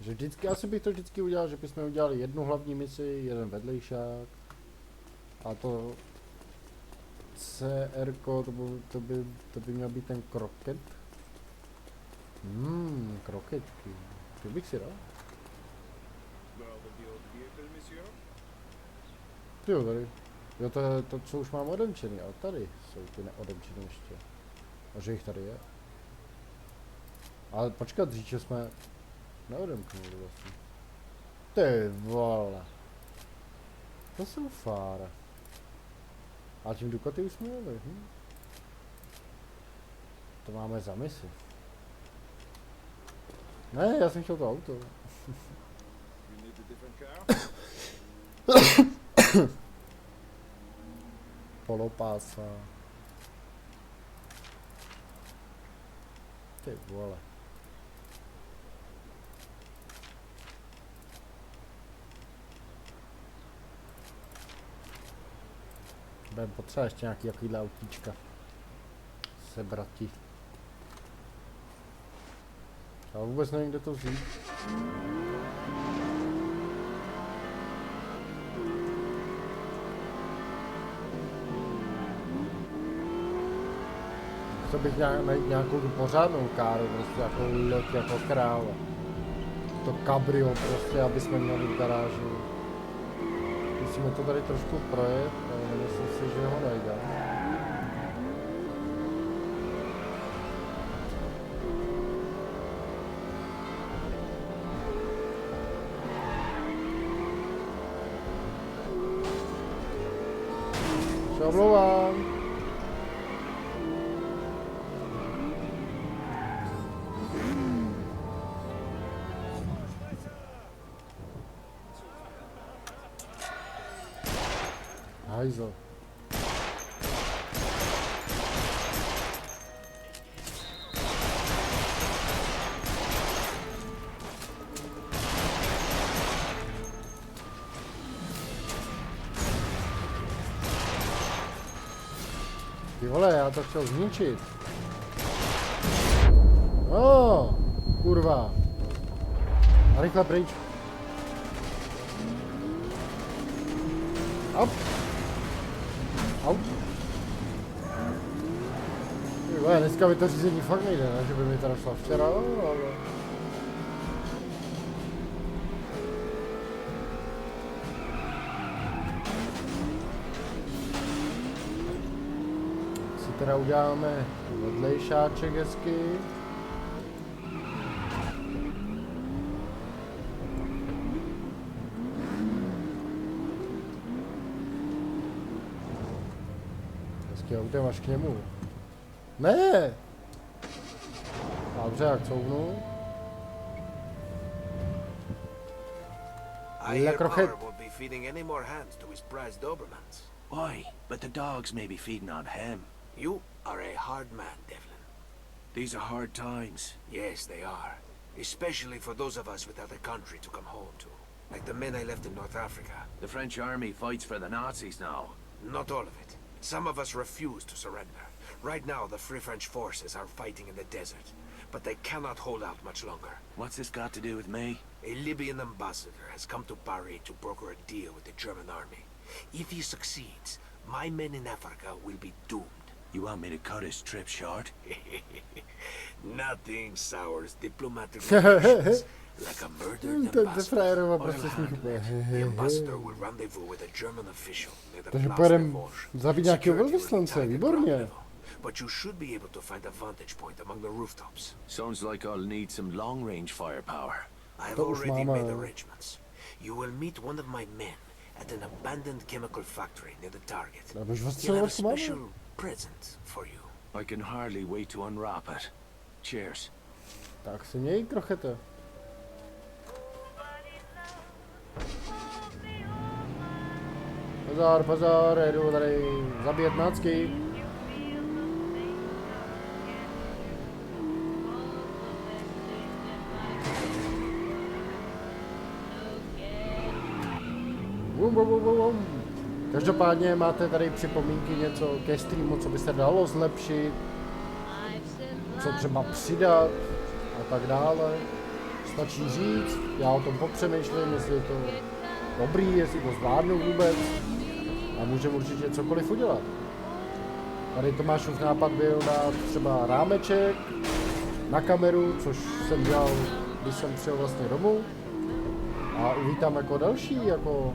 Že vždycky, asi bych to vždycky udělal, že bychom udělali jednu hlavní misi, jeden vedlejšák. A to CR-ko, to by měl být ten kroket. Kroketky. To bych si dal. Jo, tady. Jo, to je to, co už mám odemčený, ale tady jsou ty neodemčený ještě. A že jich tady je. Ale počkat, říče jsme neodemknuli vlastně. Ty vole. To jsou fára. A tím Ducati už jsme jeli, To máme za misi. Ne, já jsem chtěl to auto. Polopása. Ty vole. Budeme potřeba ještě nějaký takovýhle autíčka. Sebrati. Já vůbec nevím, kde to vzít. Chtěl bych najít nějakou tu pořádnou káru, prostě jako loď, jako kráva. To cabrio prostě, aby jsme měli v garáži. Musíme to tady trošku projet, ale myslím si, že ho najde. Se omlouvám. Hajzl. Ty vole, já to chtěl zničit. Kurva. A rychle pryč. Up. Au. Ty vole, dneska by to řízení fakt nejde, ne? Že by mi to našla včera, ale... Si teda uděláme vedlejšáček hezky. tě autem až k němu. Ne! Dobře, jak couvnu. I hear Power won't be feeding any more hands to his prized Dobermans. Why? But the dogs may be feeding on him. You are a hard man, Devlin. These are hard times. Yes, they are. Especially for those of us without a country to come home to. Like the men I left in North Africa. The French army fights for the Nazis now. Not all of it. Some of us refuse to surrender. Right now, the Free French forces are fighting in the desert. But they cannot hold out much longer. What's this got to do with me? A Libyan ambassador has come to Paris to broker a deal with the German army. If he succeeds, my men in Africa will be doomed. You want me to cut his trip short? Nothing sours diplomatic relations like a murdered ambassador. The ambassador will rendezvous with a German official near the Takže Place de pojedeme Vosges. zabít nějakého Security will be velvyslance, tight at výborně. ground level, but you should be able to find a vantage point among the rooftops. Sounds like I'll need some long-range firepower. I've To už already máme. made arrangements. You will meet one of my men at an abandoned chemical factory near the target. Já bych vás He'll have a třeba máme. special present for you. I can hardly wait to unwrap it. Cheers. Tak se měj, krochete. Pozor, pozor, jedu tady zabíjet nácky. Každopádně máte tady připomínky něco ke streamu, co by se dalo zlepšit, co třeba přidat a tak dále. Stačí říct, já o tom popřemýšlím, jestli je to dobrý, jestli to zvládnu vůbec a můžeme určitě cokoliv udělat. Tady Tomášův nápad byl dát třeba rámeček na kameru, což jsem dělal, když jsem přijel vlastně domů. A uvítám jako další, jako...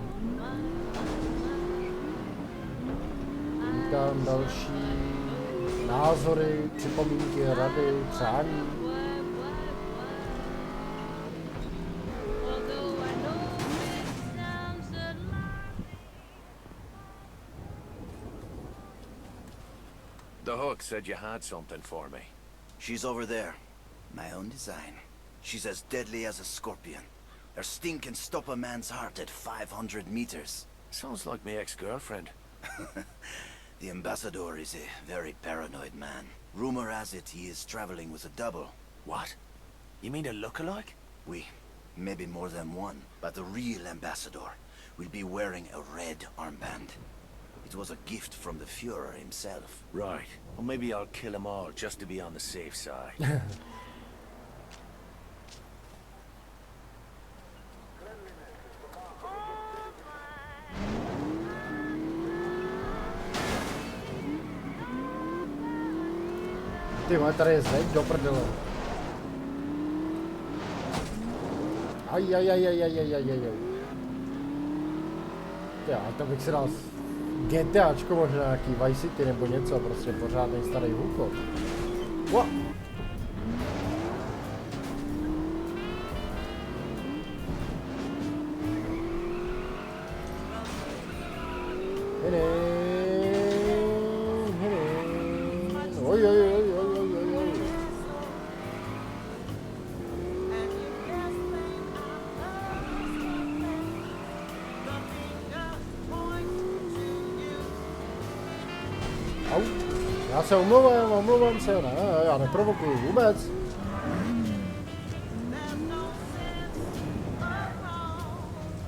Vítám další názory, připomínky, rady, přání. The Hook said you had something for me. She's over there. My own design. She's as deadly as a scorpion. Her sting can stop a man's heart at 500 meters. Sounds like my ex-girlfriend. The ambassador is a very paranoid man. Rumor has it he is traveling with a double. What? You mean a look-alike? We, maybe more than one, but the real ambassador will be wearing a red armband. It was a gift from the Führer himself. Right. Well, maybe I'll kill them all just to be on the safe side. Ty vole, tady je zeď do prdele. Ajajajajajajajajaj. Ty, ale to bych si dal GTAčko, možná nějaký Vice City nebo něco, prostě pořádnej starý hůko. Wow. Oj, oj, oj, oj, oj, oj, oj. Au. Já se omlouvám se, ne, já neprovokuju vůbec.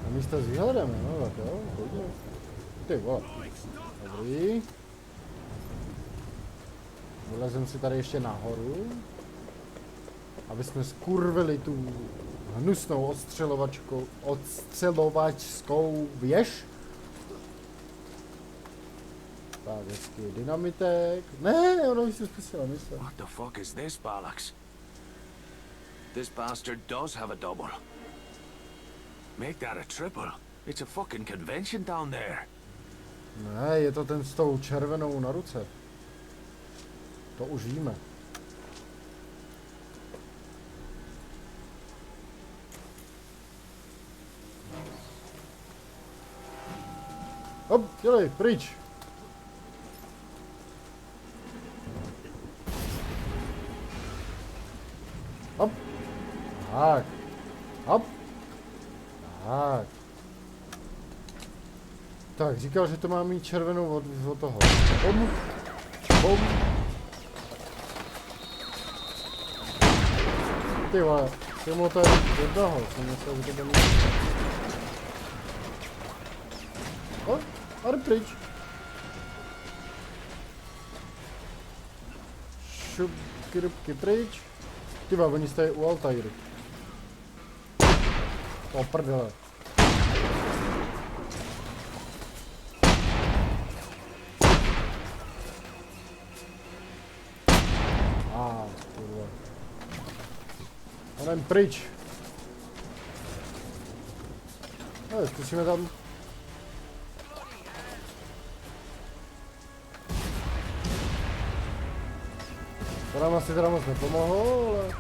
Na místo s výhledem, no, tak jo, pojďme. Ty vole. Dobrý. Vylezem si tady ještě nahoru, aby jsme skurvili tu hnusnou odstřelovačskou věž. Tak, hezky dynamitek. Ne, ono už si zkusila myslet. What the fuck is this, Bollocks? This bastard does have a double. Make that a triple. It's a fucking convention down there. Ne, je to ten s tou červenou na ruce. To už víme. Hop, dělej, pryč. Tak. Hop. Tak. Tak, říkal, že to má mít červenou od toho. Bom. Bom. Ty vole, tomu to je jednoho, jsem myslel, že to bude mít. O, a jde pryč. Šupky, rubky pryč. Ty vole, oni stojí u Altairi. O prdele. Kurva. Jdem pryč. Zkusíme tam. To nám asi teda moc nepomohlo, ale...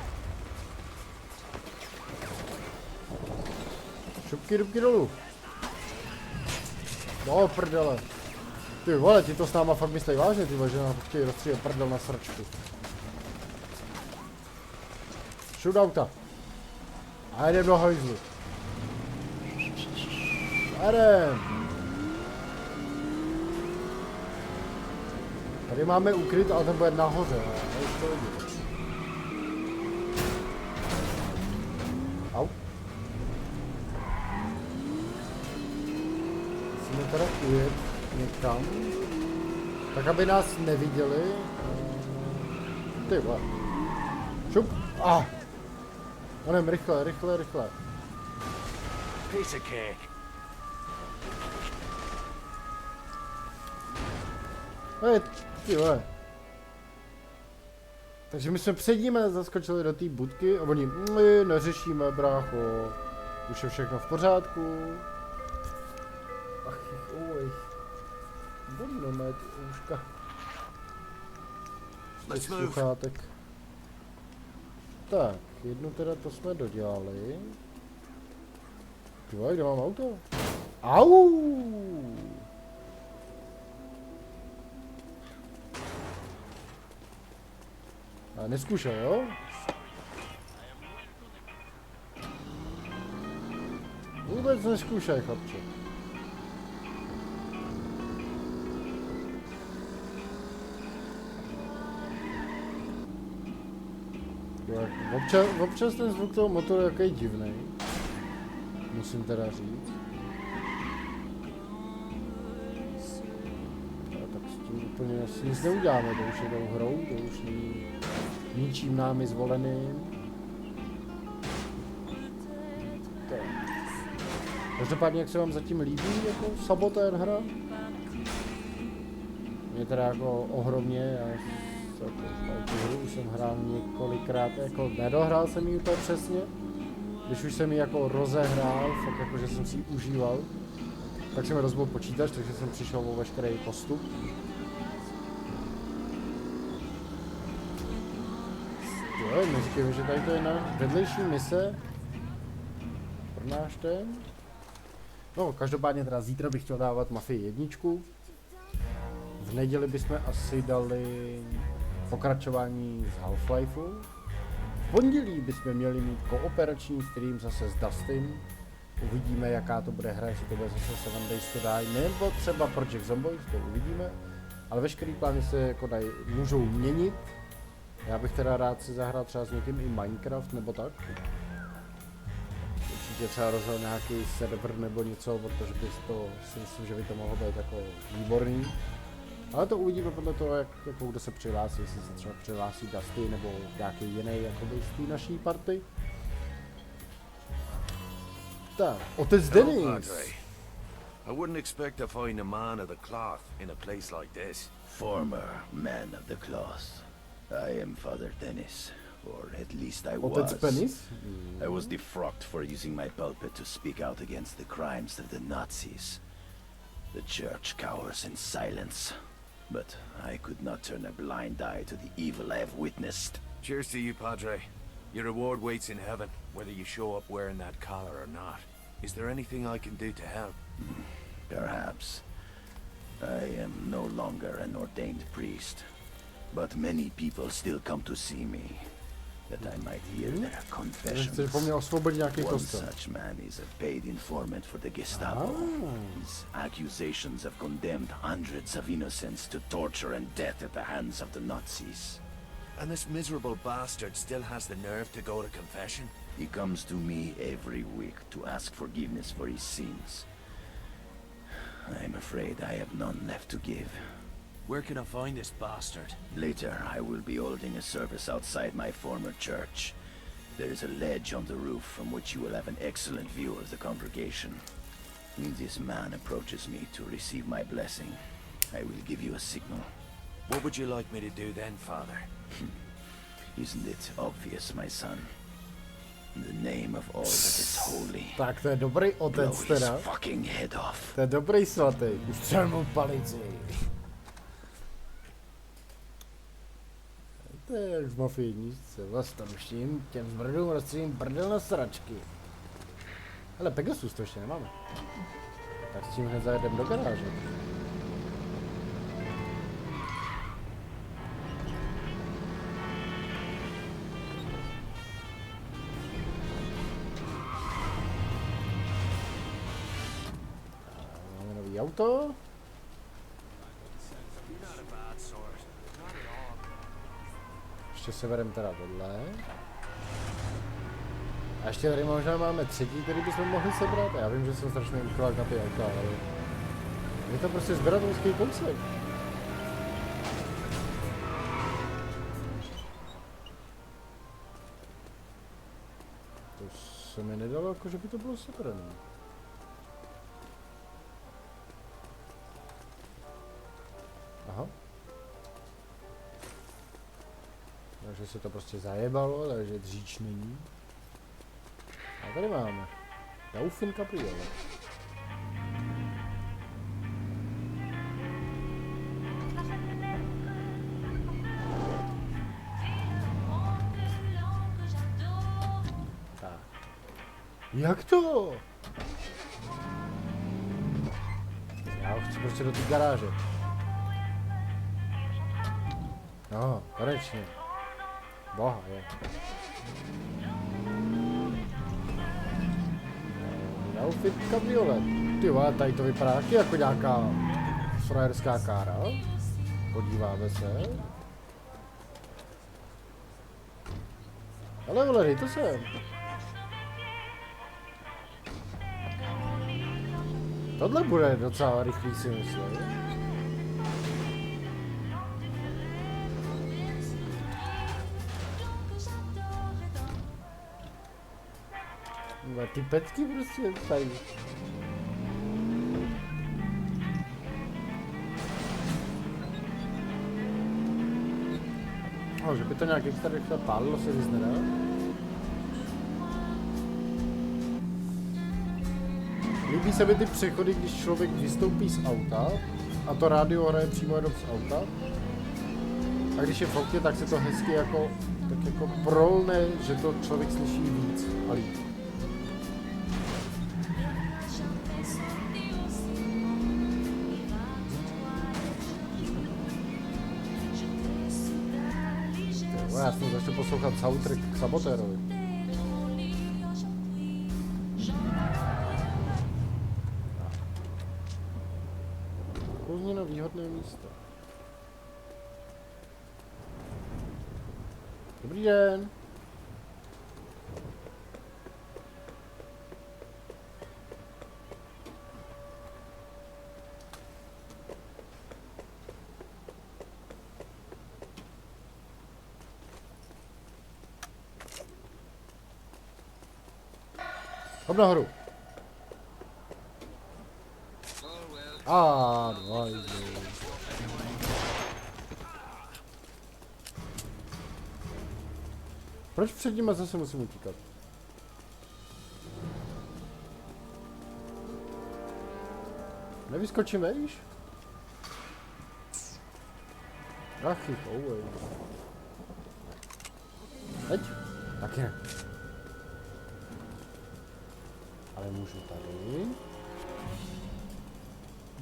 Šupky, dubky dolů. No prdele. Ty vole, ti to s náma fakt myslej vážně, ty vole, že nám chtějí rozstřílet prdel na srčku. Shootouta. A jdem do hajzlu. Jdem. Tady máme ukryt, ale ten bude nahoře. Já už to vidím. Au. Musíme teda ujet někam. Tak, aby nás neviděli. Ty vole. Šup. Ah. Jdem rychle, rychle, rychle. Piece of cake. Ty vole. Takže my jsme před nimi zaskočili do té budky a oni neřešíme, brácho. Už je všechno v pořádku. Ach, oj. Bolí mé ty úška. Těch sluchátek. Tak, jednu teda to jsme dodělali. Ty vole, kde mám auto? Au! A neskušel, jo? Vůbec neskušaj, chlapče. Občas ten zvuk toho motoru je jaký divnej. Musím teda říct. A tak s tím úplně asi nic neuděláme, to už je tou hrou, to už není ničím námi zvoleným. Tak. Každopádně, jak se vám zatím líbí jako Sabotér hra? Mě teda jako ohromně, já tu hru už jsem hrál několikrát, jako nedohrál jsem ji úplně přesně. Když už jsem ji jako rozehrál, fakt jako, že jsem si ji užíval, tak jsem rozbil počítač, takže jsem přišel o veškerý postup. Jo, neříkejme, že tady to je na vedlejší mise pro náš ten. No, každopádně teda zítra bych chtěl dávat Mafii 1. V neděli bychom asi dali pokračování z Half-Lifeu. V pondělí bychom měli mít kooperační stream zase s Dustym. Uvidíme, jaká to bude hra, jestli to bude zase 7 Days to Die, nebo třeba Project Zomboid, to uvidíme. Ale veškerý plány se jako můžou měnit. Já bych teda rád si zahrál třeba s někým i Minecraft nebo tak. Určitě třeba rozhodl nějaký server nebo něco, protože by to, si myslím, že by to mohlo být jako výborný. Ale to uvidíme podle toho, jako kdo se přihlásí, jestli se třeba přihlásí Dusty nebo nějaký jiný jakoby z té naší party. Tak, otec Dennis. I wouldn't expect to find a man of the cloth in a place like this. Former man of the cloth. I am Father Dennis, or at least I Otec was. Penis? I was defrocked for using my pulpit to speak out against the crimes of the Nazis. The church cowers in silence, but I could not turn a blind eye to the evil I have witnessed. Cheers to you, Padre. Your reward waits in heaven, whether you show up wearing that collar or not. Is there anything I can do to help? Perhaps. I am no longer an ordained priest, but many people still come to see me. that I might hear their Chceš po confessions. mně osvobodit nějaký One kostel. such man is a paid informant for the Gestapo. His accusations have condemned hundreds of innocents to torture and death at the hands of the Nazis. And this miserable bastard still has the nerve to go to confession? He comes to me every week to ask forgiveness for his sins. I'm afraid I have none left to give. Where can I find this bastard? Later, I will be holding a service outside my former church. There is a ledge on the roof from which you will have an excellent view of the congregation. When this man approaches me to receive my blessing, I will give you a signal. What would you like me to do then, Father? Isn't it obvious, my son? In the name of all that is holy, Tak to je dobrý blow otec his teda. fucking head off. To je dobrý svatý. Vystřel mu palici. To je jak v mafijníčce. Vlastaruším těm zbrdům rozstřelím brdel na sračky. Ale Pegasus to ještě nemáme. Tak s tím hned zajedeme do garáže. Máme nový auto. Ještě se vedeme teda tohle. A ještě tady možná máme třetí, který bychom mohli sebrat. Já vím, že jsem strašně uchylák na ty auta, ale je to prostě sběratelský kousek. To se mi nedalo, jako že by to bylo sebrané. Aha. Takže se to prostě zajebalo, takže dříč není. A tady máme. Dauphin Cabriolet. Tak. Jak to? Já chci prostě do té garáže. No, konečně. Boha, je. Dauphin Cabriolet. Ty vole, tady to vypadá taky jako nějaká frajerská kára. Podíváme se. Ale vole, dej to sem. Tohle bude docela rychlý, si myslím. Ty petky prostě tady. No, že by to nějak extra rychle pálilo, se říct nedá. Líbí se mi ty přechody, když člověk vystoupí z auta a to rádio hraje přímo jenom z auta. A když je v autě, tak se to hezky jako, tak jako prolne, že to člověk slyší víc a líp. Já jsem začal poslouchat soundtrack k Sabotérovi. Kouzně na výhodné místo. Dobrý den. Hop nahoru. Proč před nimi zase musím utíkat? Nevyskočíme již? Achy, kouvej. Teď? Taky ne. Ale můžu tady.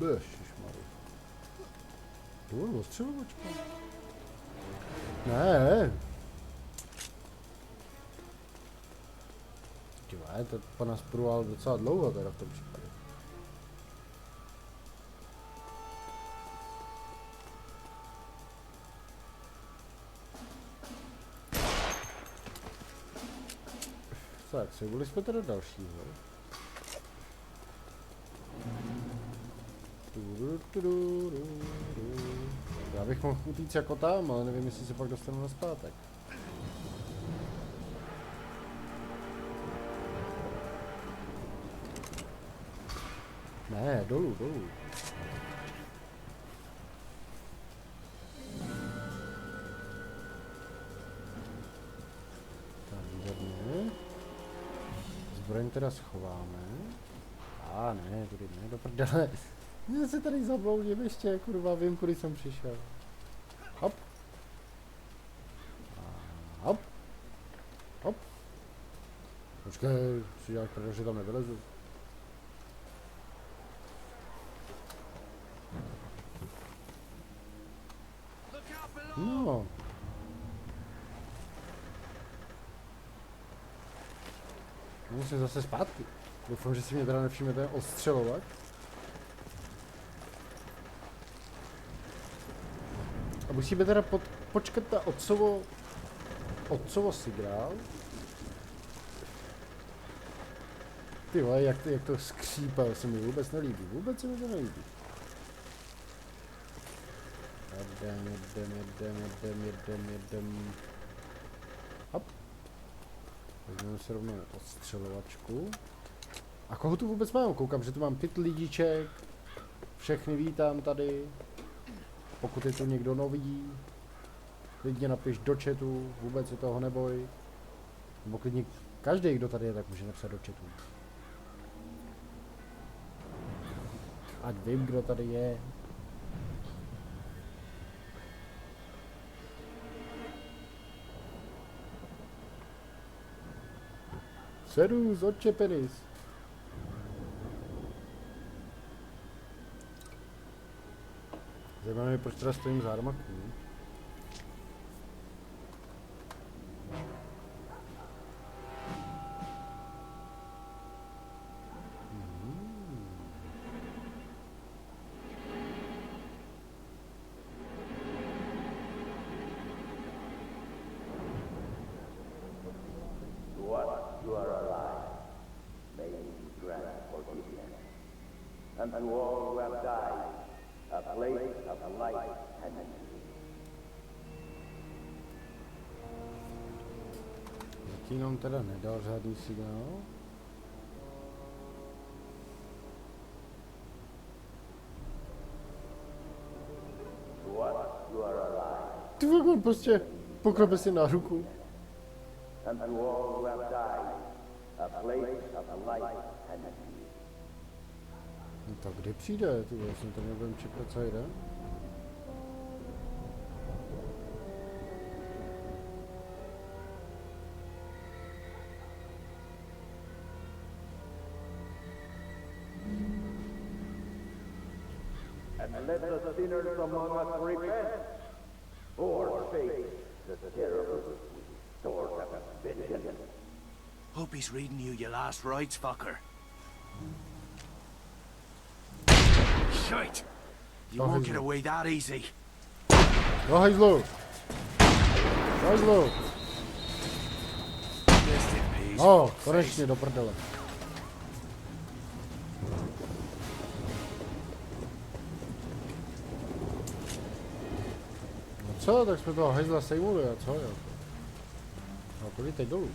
Ježišmarja. To bylo ostřelovačka. Ne. ty vole, to po nás průval docela dlouho teda v tom případě. Tak, sejvuli jsme teda dalšího. Já bych mohl utíct jako tam, ale nevím, jestli se pak dostanu nazpátek. Ne, dolů. Tak, výborně. Zbraň teda schováme. Ne, tudy ne, do prdele. Já se tady zabloudím ještě, kurva, vím, kudy jsem přišel. Hop. A hop. Hop. Počkej, si děláš prdel, že tam nevylezu. No. Musím zase zpátky. Doufám, že si mě teda nevšimne ten ostřelovat. A musíme teda počkat na otcovo signál. Ty vole, jak to skřípal, se mi vůbec nelíbí. Vůbec se mi to nelíbí. Jedem. Hop. Vezmeme si rovnou odstřelovačku. A koho tu vůbec mám? Koukám, že tu mám 5 lidiček. Všechny vítám tady. Pokud je tu někdo nový, klidně napiš do chatu, vůbec se toho neboj. Nebo klidně každý, kdo tady je, tak může napsat do chatu. Ať vím, kdo tady je. Serus, odčepenis. Zajímavé, proč teda stojím za armaku. You are alive. May you grant forgiveness. And to all who have died, a place of light and peace. Jaký nám teda nedal žádný signál? Ty on prostě pokrope si na ruku. And to all who have died, a place of light and peace. No tak kdy přijde? Ty vlastně to nebudem čekat celý den. And let the sinners among us repent, or face the terrible sword of vengeance. Hope he's reading you your last rites, fucker. Shite! You won't get away that easy. No hajzlu! Hajzlu! No, konečně do prdele. No co, tak jsme toho hajzla sejmuli a co jo? No kudy teď dolů?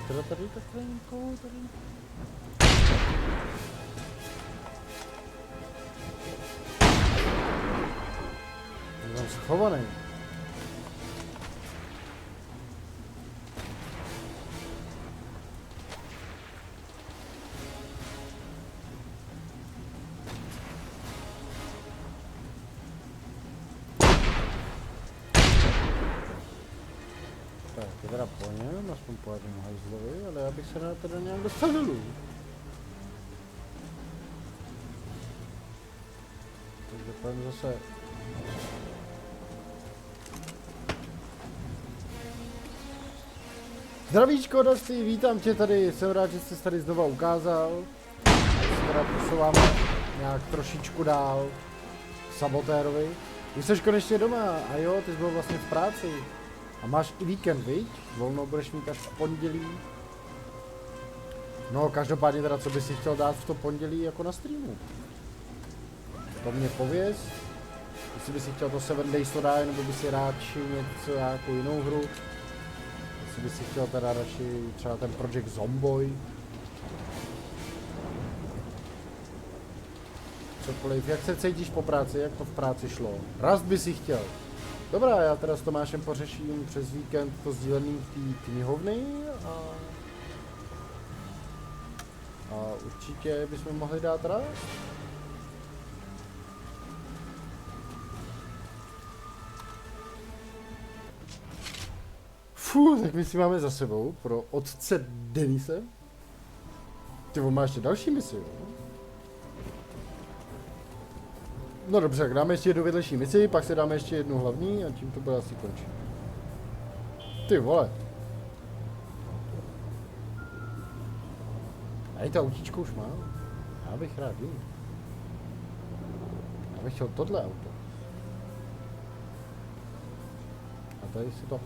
Teda tady takhle nikoho tady. Je tam schovaný. Po něm, aspoň po jednom hajzlovi, ale já bych se rád teda nějak dostal dolů. Takže pojďme zase. Zdravíčko, Dusty, vítám tě tady, jsem rád, že jsi tady znova ukázal. Teda posouváme nějak trošičku dál Sabotérovi. Už jsi konečně doma, a jo, ty jsi byl vlastně v práci. A máš i víkend, viď? Volnou budeš mít až v pondělí. No, každopádně teda, co bys si chtěl dát v to pondělí jako na streamu? To mě pověz. Jestli bys si chtěl to 7 Days to Die, nebo bys si radši něco, nějakou jinou hru. Jestli bys si chtěl teda radši třeba ten Project Zomboid. Cokoliv, jak se cítíš po práci, jak to v práci šlo? Rast by si chtěl. Dobrá, já teda s Tomášem pořeším přes víkend to sdílení té knihovny a určitě bychom mohli dát rast. Tak my si máme za sebou pro otce Denise. Ty on má ještě další misi, jo? No dobře, tak dáme ještě jednu vedlejší misi, pak se dáme ještě jednu hlavní a tím to bude asi končit. Ty vole. Tady to autíčko už mám. Já bych rád jít. Já bych chtěl tohle auto. A tady si to...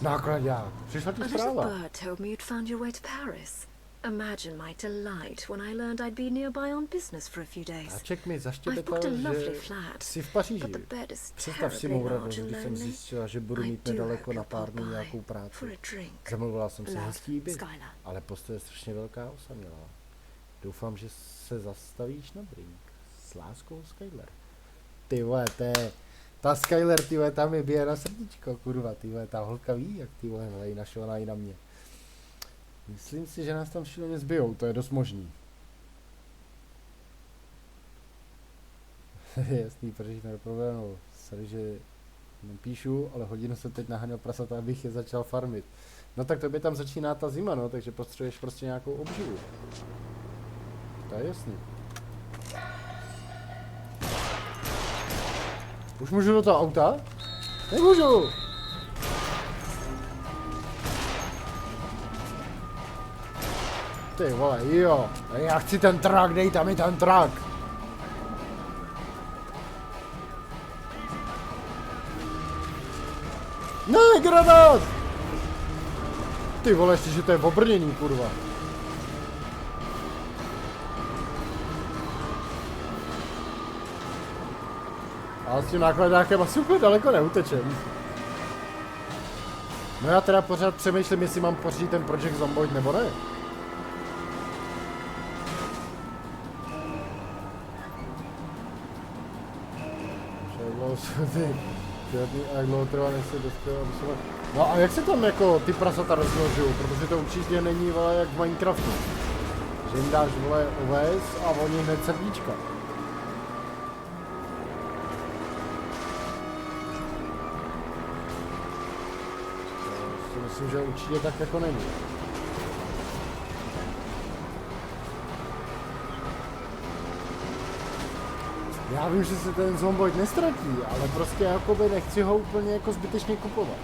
Nákladák. Přišla ti zpráva. A little bird told me you'd found your way to Paris. Imagine my delight when I learned I'd be nearby on business for a few days. Háček mi I've zaštěbetal, booked a lovely že flat, jsi v Paříži. but the bed is Představ si terribly mou radost, large and když jsem lonely. zjistila, že budu I mít do nedaleko hope na you'll pár pop dnů by nějakou for práci. a drink. Zamluvila jsem si Love, hezký byt, Skylar. ale postoje je strašně velká osamělá. Doufám, že se zastavíš na drink. S láskou, Skylar. Ty vole, ta Skylar, ty vole, tam mi bije na srdíčko, kurva, ty vole, ta holka ví, jak ty vole, hledají našla i na mě. Myslím si, že nás tam šíleně zbijou, to je dost možný. Jasný, protože jsme problému. Sorry, že nepíšu, ale hodinu jsem teď naháněl prasata, abych je začal farmit. No tak to by tam začíná ta zima, no, takže potřebuješ prostě nějakou obživu. To je jasný. Už můžu do toho auta? Nemůžu! Ty vole, jo, já chci ten trak, dej tam mi ten trak! Ne, granát! Ty vole, ještě, že to je obrnění, kurva. Ale s tím nákladákem asi úplně daleko neutečem. No já teda pořád přemýšlím, jestli mám pořídit ten Project Zomboid nebo ne. Jak dlouho trvá, než se dostal. No a jak se tam jako ty prasata rozmnožují, protože to určitě není, vole, jak v Minecraftu. Že jim dáš, vole, oves a oni hned srdíčka. To si myslím, že určitě tak jako není. Já vím, že se ten Zomboid nestratí, ale prostě jakoby nechci ho úplně jako zbytečně kupovat.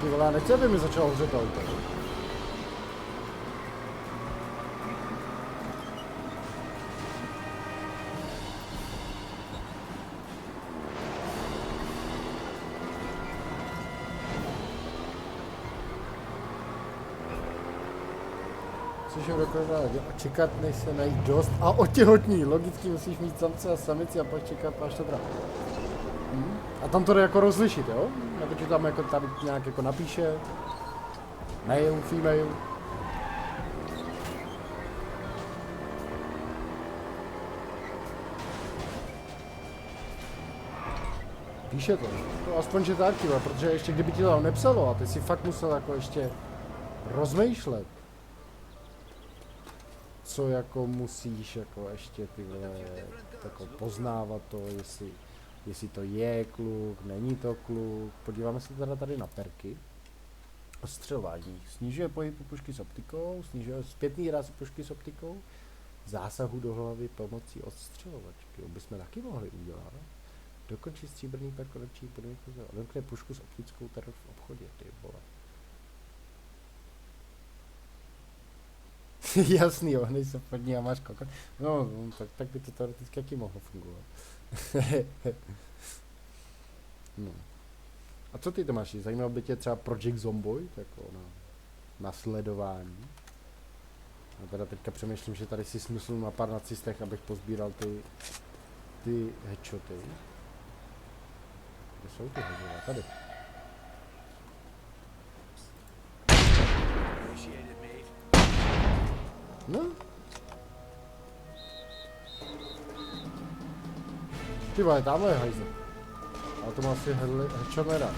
Ty vole, já nechci, aby mi začalo hořet auto. Což je dokonalé a čekat, než se najít dost a otěhotní. Logicky musíš mít samce a samici a pak čekat, až to teda. A tam to jde jako rozlišit, jo? Nebo ti tam jako tady nějak jako napíše. Male, female. Píše to. To aspoň, že tak, protože ještě kdyby ti to nepsalo a ty si fakt musel jako ještě rozmýšlet. co jako musíš jako ještě ty vole, jako poznávat to, jestli to je kluk, není to kluk. Podíváme se teda tady na perky. Ostřelování. Snižuje pohyb pušky s optikou, snižuje zpětný ráz pušky s optikou, zásahu do hlavy pomocí odstřelovačky. Bychom taky mohli udělat. Dokončit stříbrný perk lepší podmínku, odemkne pušku s optickou teror v obchodě, ty vole. Jasný, jo, nejsem podní a máš kokon. No, tak by to teoreticky taky mohlo fungovat. No. A co ty to máš? Zajímalo by tě třeba Project Zomboid, jako na sledování? A teda teďka přemýšlím, že tady si smysl na pár nacistech, abych pozbíral ty headshoty. Kde jsou ty headshoty? Tady. No. Ty vole, tamhle je hajzl. Ale to má asi headshot nedá.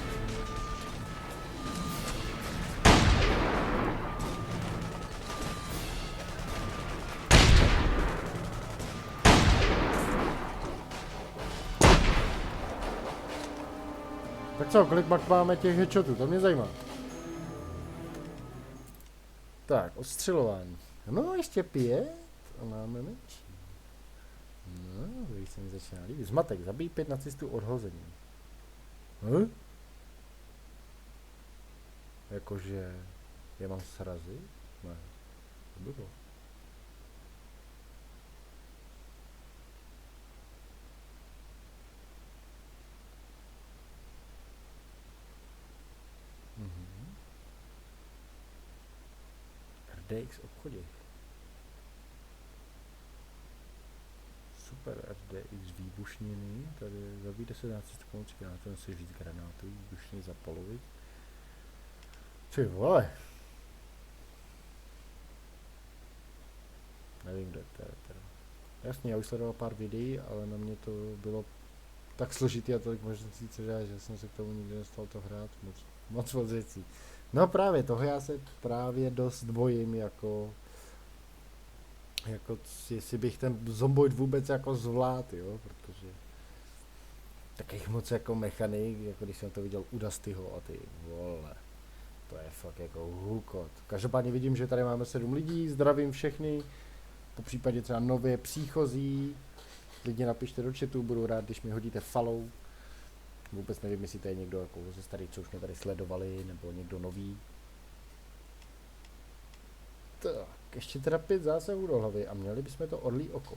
Tak co, kolik pak máme těch headshotů, to mě zajímá. Tak, odstřelování. No, ještě 5 a máme menší. No, když se mi začíná líbit. Zmatek, zabij 5 nacistů odhozením. Jakože já mám srazy? Ne, to by bylo. RDX obchodě. Super RDX výbušniny, tady zabíjde se nacistů pomocí granátů, si říct granátů, výbušniny zapalovit. Ty vole. Nevím, kde to je teda. Jasně, já už sledoval pár videí, ale na mě to bylo tak složitý a tolik možností, že jsem se k tomu nikdy nestal to hrát moc věcí. No právě, toho já se právě dost bojím, jako jestli bych ten Zomboid vůbec jako zvládl, jo, protože takových moc jako mechanik, jako když jsem to viděl u Dustyho a ty vole, to je fakt jako hukot. Každopádně vidím, že tady máme 7 lidí, zdravím všechny, po případě třeba nově příchozí, lidi napište do chatu, budu rád, když mi hodíte follow. Vůbec nevím, jestli to je někdo jako ze starých, co už mě tady sledovali, nebo někdo nový. Tak, ještě teda 5 zásahů do hlavy a měli bychom to orlí oko.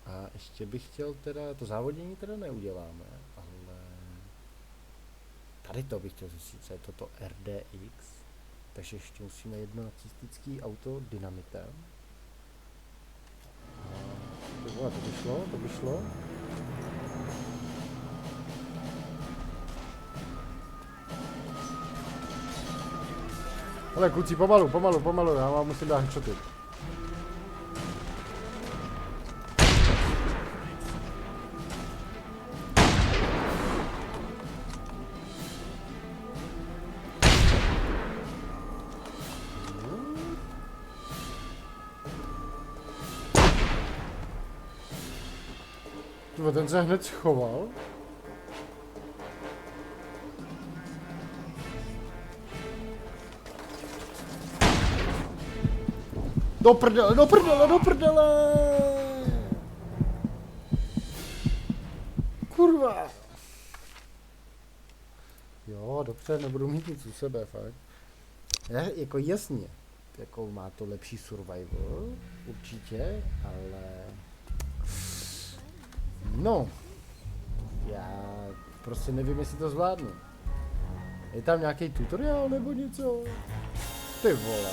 A ještě bych chtěl teda, to závodění teda neuděláme, ale tady to bych chtěl zjistit, co je toto RDX. Takže ještě musíme jedno nacistický auto dynamitem. To by šlo. Ale kluci, pomalu, já vám musím dát headshoty. Ten se hned schoval. Do prdele! Kurva! Jo, dobře, nebudu mít nic u sebe, fakt. Jako jasně, jako má to lepší survival, určitě, ale... No, já prostě nevím, jestli to zvládnu. Je tam nějaký tutoriál nebo něco? Ty vole.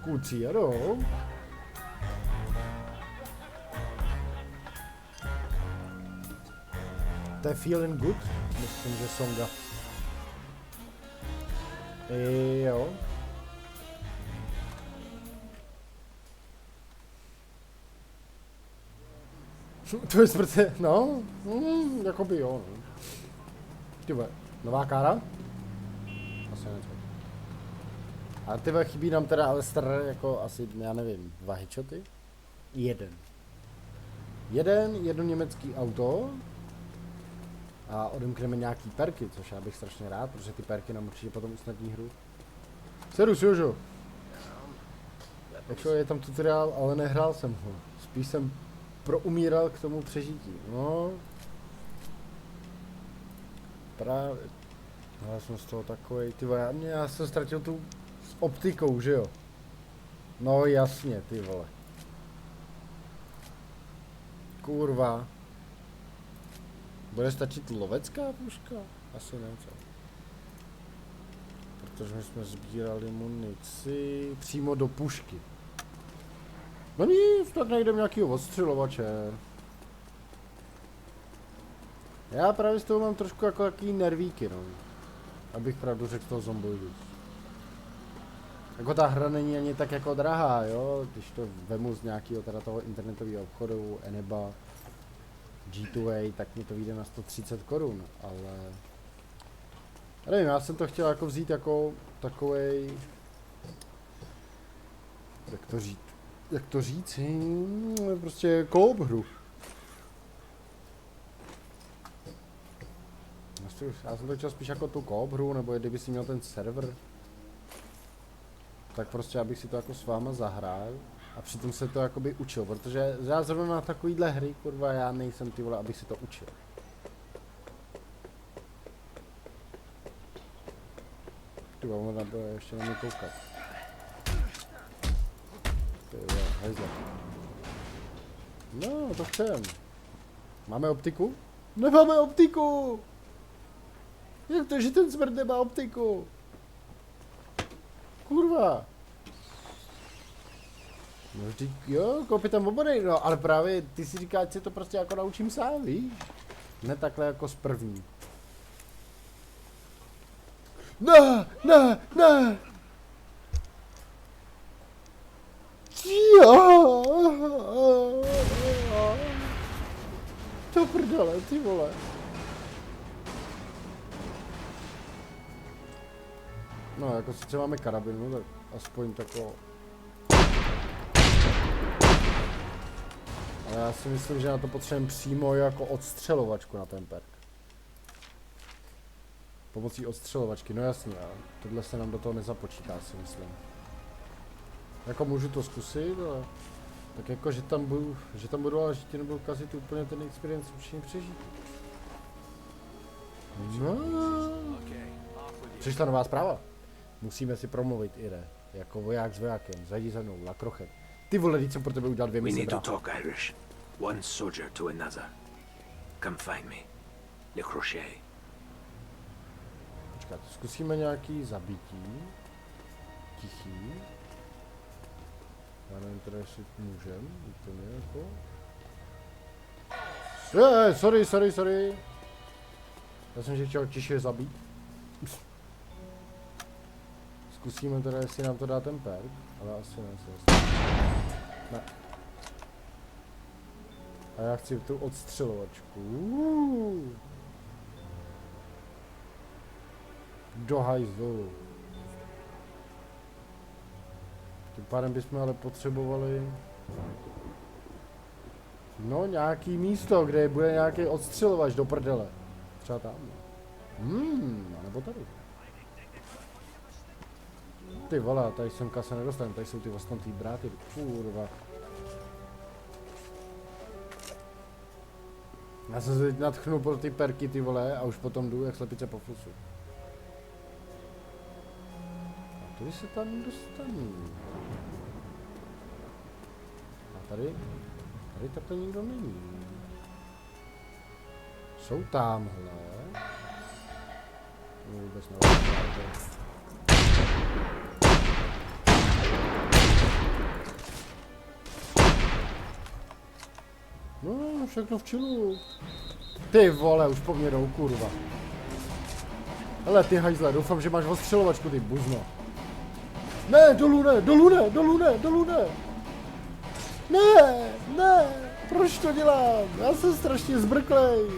Kluci, jedou. To je Feeling Good? Myslím, že songa. Jo. To je smrce, no, jakoby jo, no. Tyhle, nová kára? Asi ne. A tyhle chybí nám teda Alistair jako asi, já nevím, 2 headshoty? Jedno německý auto a odemkneme nějaký perky, což já bych strašně rád, protože ty perky nám určitě potom usnadní hru. Serus, Jožo! Takže je tam tutoriál, ale nehrál jsem ho. Spíš jsem proumíral k tomu přežití. No. Právě. No, já jsem z toho takovej, ty vole, já jsem ztratil tu s optikou, že jo? No jasně, ty vole. Kurva. Bude stačit lovecká puška? Asi ne, co? Protože my jsme sbírali munici přímo do pušky. No nic, tak najdeme nějakýho odstřelovače. Já právě z toho mám trošku jako takový nervíky, no. Abych pravdu řekl toho zomboidu. Jako ta hra není ani tak jako drahá, jo. Když to vemu z nějakého teda toho internetového obchodu, Eneba, G2A, tak mi to vyjde na 130 korun, ale... Já nevím, já jsem to chtěl jako vzít jako takovej... Jak to říci? Prostě co-op hru. Já jsem to chtěl spíš jako tu co-op hru, nebo kdyby si měl ten server. Tak prostě abych si to jako s váma zahrál a přitom se to jakoby učil, protože já zrovna na takovýhle hry, kurva, já nejsem ty vole, abych si to učil. Ty vole, možná bude ještě na mě koukat. Ty vole, hejzle. No, to chcem. Máme optiku? Nemáme optiku! Jak to, že ten smrt nemá optiku? Kurva. No vždyť, jo, koupit tam oborej, no, ale právě ty si říkáš, že si to prostě jako naučím sám, víš? Ne takhle jako z první. Ne! Jo! To prdele, ty vole. No, jako sice máme karabinu, tak aspoň tako... Ale já si myslím, že na to potřebujeme přímo jako odstřelovačku na ten perk. Pomocí odstřelovačky, no jasně, ale tohle se nám do toho nezapočítá, si myslím. Jako můžu to zkusit, ale... Tak jako, že tam budu, ale že ti nebudu kazit úplně ten experience určitě přežít. No. Přišla nová zpráva. Musíme si promluvit, Ire. Jako voják s vojákem. Zajdi za mnou, lakrochem. Ty vole, teď jsem pro tebe udělal 2 mise, We need to talk, Irish. One soldier to another. Come find me. Le Crochet. Počkat, zkusíme nějaký zabití. Tichý. Já nevím teda, jestli můžem. Úplně jako. Sorry. Já jsem že chtěl tiše zabít. Zkusíme teda, jestli nám to dá ten perk, ale asi ne. Ne. A já chci tu odstřelovačku. Do hajzlu. Tím pádem bychom ale potřebovali... No, nějaký místo, kde bude nějaký odstřelovač do prdele. Třeba tam. Nebo tady. Ty vole, tady semka se nedostane, tady jsou ty ostnatý dráty, kurva. Já jsem se teď nadchnul pro ty perky, ty vole, a už potom jdu jak slepice po fusu. A tady se tam dostanu. A tady takhle nikdo není. Jsou tamhle. Vůbec nevím. No, všechno v čilu. Ty vole, už po mě jdou, kurva. Hele, ty hajzle, doufám, že máš ostřelovačku, ty buzno. Ne, dolů ne. Ne, proč to dělám? Já jsem strašně zbrklej.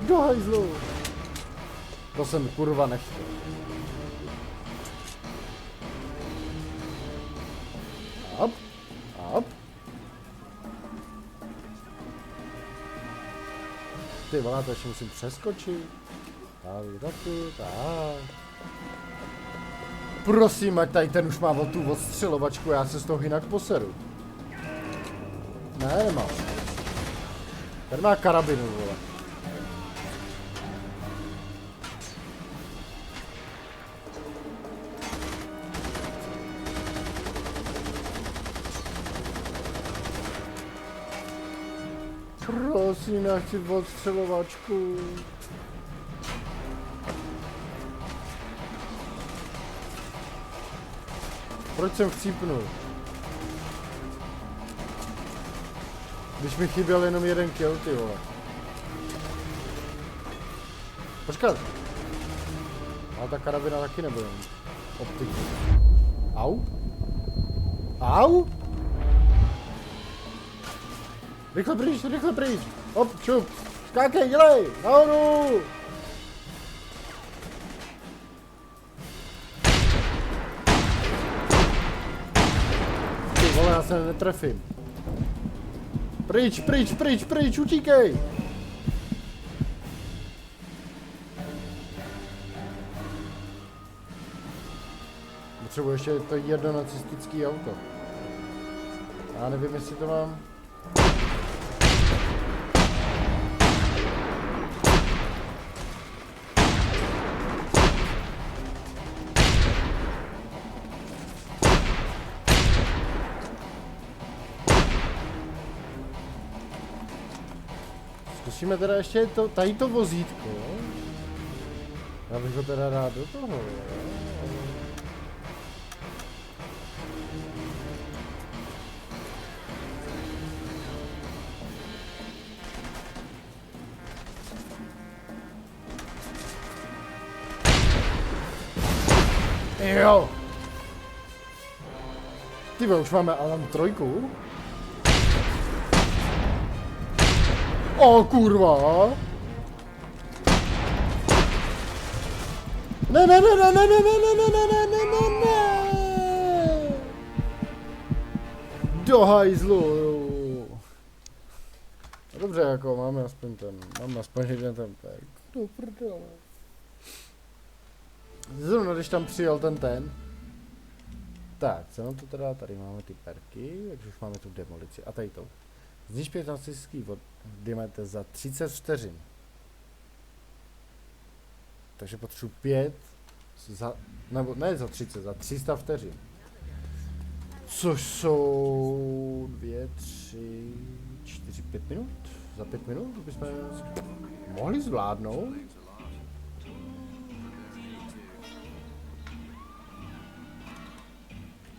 Do hajzlu. To jsem kurva nechtěl. ty vole, to ještě musím přeskočit. Tak. Prosím, ať tady ten už má o tu odstřelovačku, já se z toho jinak poseru. Ne, nemá. Ten má karabinu, vole. Prosím, já chci odstřelovačku. Proč jsem chcípnul? Když mi chyběl jenom jeden kill, ty vole. Počkat. Ale ta karabina taky nebude mít optiku. Au? Au? Rychle pryč! Hop, čup! Skákej, dělej! Nahoru! Ty vole, já se netrefím. Pryč, utíkej! Potřebuji ještě to jedno nacistický auto. Já nevím, jestli to mám. Zkusíme teda ještě tady to vozítko. Já bych ho teda rád do toho. Jo. Ty už máme Alan 3. O kurva! Ne! Do hajzlu! Dobře, jako máme aspoň jeden ten perk. Do prdele. Zrovna když tam přijel ten. Tak, co nám to teda, tady máme ty perky, takže už máme tu demolici. A tady to. Znič 5 nacistických diamantů za 30 vteřin. Takže potřebuji 5 za, nebo ne za 30, za 300 vteřin. Což jsou 2, 3, 4, 5 minut. Za 5 minut bychom mohli zvládnout.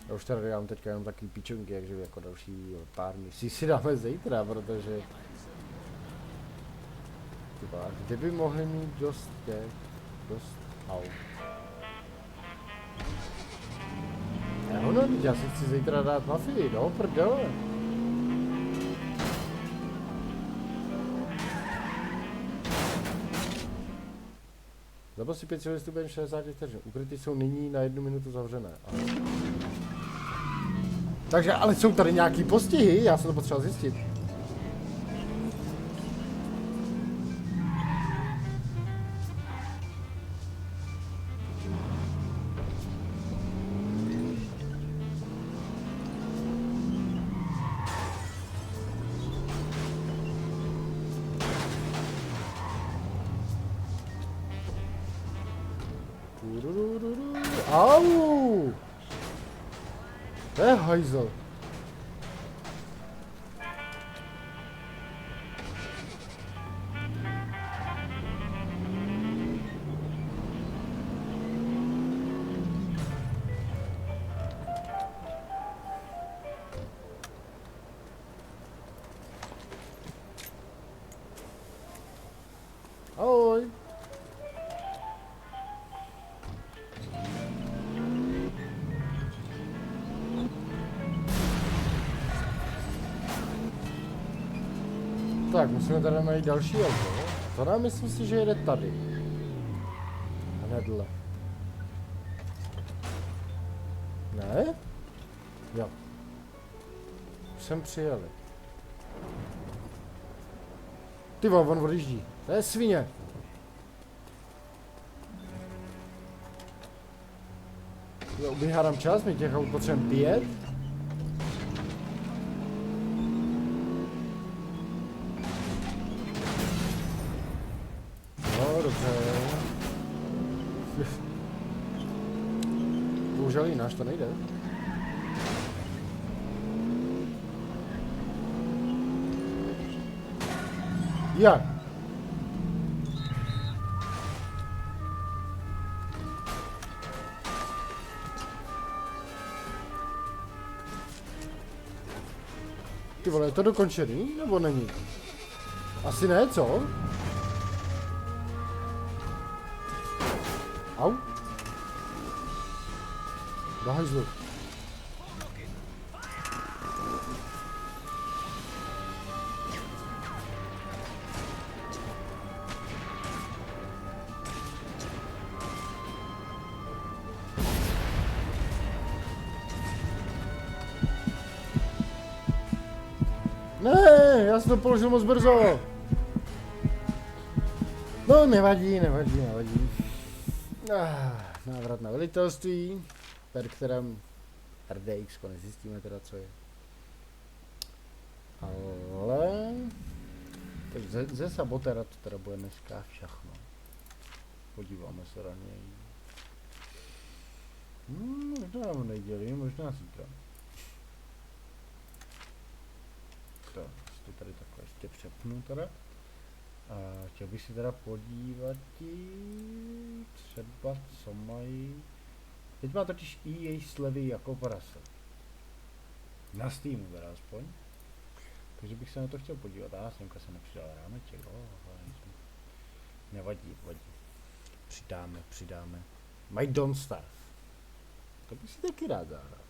Já už tady dám teďka jenom takový pičonky, takže jako další pár misí si dáme zítra, protože tyba, kdyby mohli mít dost aut. Já si chci zítra dát mafii, no prdele. Zabal si 5 civilistů během 60 vteřin. Ukryty jsou nyní na 1 minutu zavřené. Aha. Takže, ale jsou tady nějaký postihy, já jsem to potřeboval zjistit. Au! To je hajzel. Ahoj. Tak, musíme tady najít další auto. To nám myslím si, že jede tady. Hnedle. Ne? Jo. Už jsem přijeli. Ty vole, on odjíždí. To je svině. Jo, vyhádám čas, my těch aut potřebujeme 5. No, dobře. Bohužel jináš to nejde. Jak? Ty vole, je to dokončený, nebo není? Asi ne, co? Au. Do hajzlu. Ne, já jsem to položil moc brzo. No, nevadí. Návrat na velitelství, per kterém RDX nezjistíme teda, co je. Ale... Takže ze sabotera to teda bude dneska všechno. Podíváme se na něj. Možná v neděli, možná zítra. To tady takhle ještě přepnu teda. A chtěl bych si teda podívat třeba co mají. Teď má totiž EA slevy jako prase. Na Steamu teda aspoň. Takže bych se na to chtěl podívat. Semka se nepřidal rámeček, nevadí. Přidáme. Mají Don't Starve. To bych si taky rád zahrál.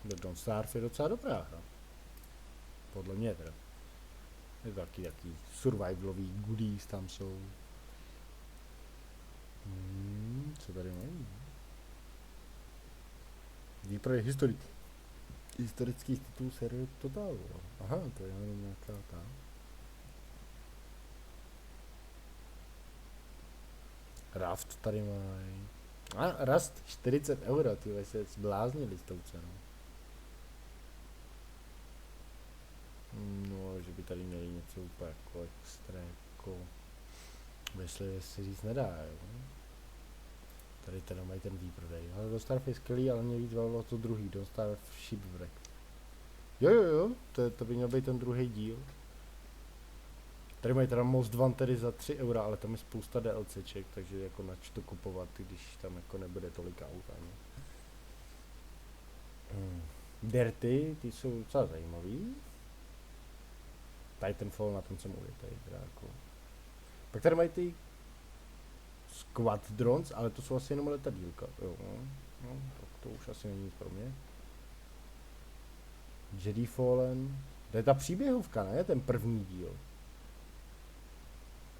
Don't Starve je docela dobrá hra. Podle mě teda. Je to taky survivalový goodies tam jsou. Co tady mají? Výprodej historických titulů série Total. Aha, to je jenom nějaká ta. Raft tady mají. Rust 40 €, ty se zbláznili s tou cenou. No, že by tady měli něco úplně jako extra, jako... Jestli si říct nedá, jo. Tady teda mají ten výprodej. Ale Don't Starve je skvělý, ale mě víc bavilo to druhý, Don't Starve Shipwreck. Jo, to by měl být ten druhý díl. Tady mají teda Most Wanted za 3 €, ale tam je spousta DLCček, takže jako nač to kupovat, když tam jako nebude tolik aut ani. Dirty, ty jsou docela zajímavý. Titanfall, na tom jsem uvětej, teda jako. Pak tady mají ty Squadrons, ale to jsou asi jenom letadílka, jo, no, tak to už asi není nic pro mě. Jedi Fallen, to je ta příběhovka, ne, ten první díl.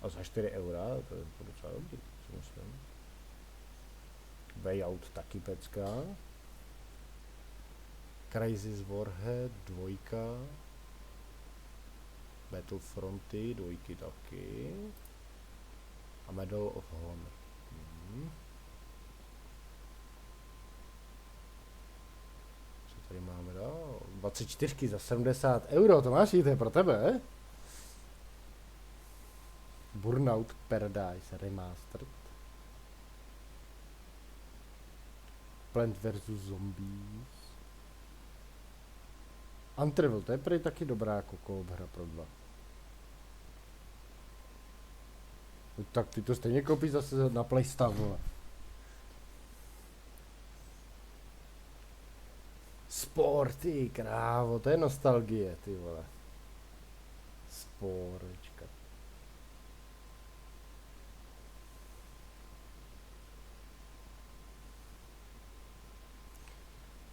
A za 4 €, to je docela dobrý, si myslím. Way Out taky pecka. Crisis Warhead 2. Battlefronty 2 taky. A Medal of Honor. Co tady máme dál? 24 za 70 €, to máš jít, to je pro tebe. Burnout Paradise Remastered. Plant vs. Zombies. Untravel, to je prý taky dobrá jako co-op hra pro 2. No, tak ty to stejně koupíš zase na PlayStation, vole. Sporty, krávo, to je nostalgie, ty vole. Sporečka.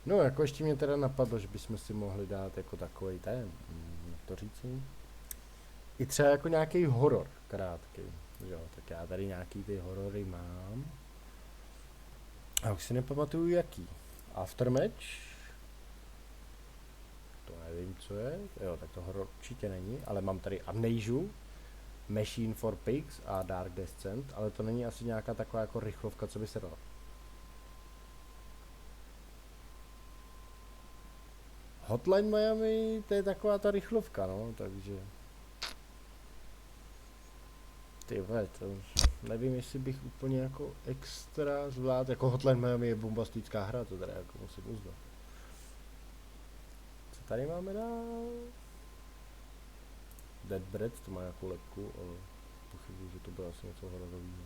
No, jako ještě mě teda napadlo, že bychom si mohli dát jako takovej ten, jak to říci, i třeba jako nějaký horor krátký, jo, tak já tady nějaký ty horory mám. A už si nepamatuju jaký. Aftermatch? To nevím nevím, co je. Jo, tak to horor určitě není, ale mám tady Amnesia, Machine for Pigs a Dark Descent, ale to není asi nějaká taková jako rychlovka, co by se dala. Hotline Miami, to je taková ta rychlovka, no, takže... Ty vole, to nevím, jestli bych úplně jako extra zvládl, jako Hotline Miami je bombastická hra, to teda jako musím uznat. Co tady máme dál? Dead Bread, to má jako lepku, ale pochybuji, že to bylo asi něco hororového.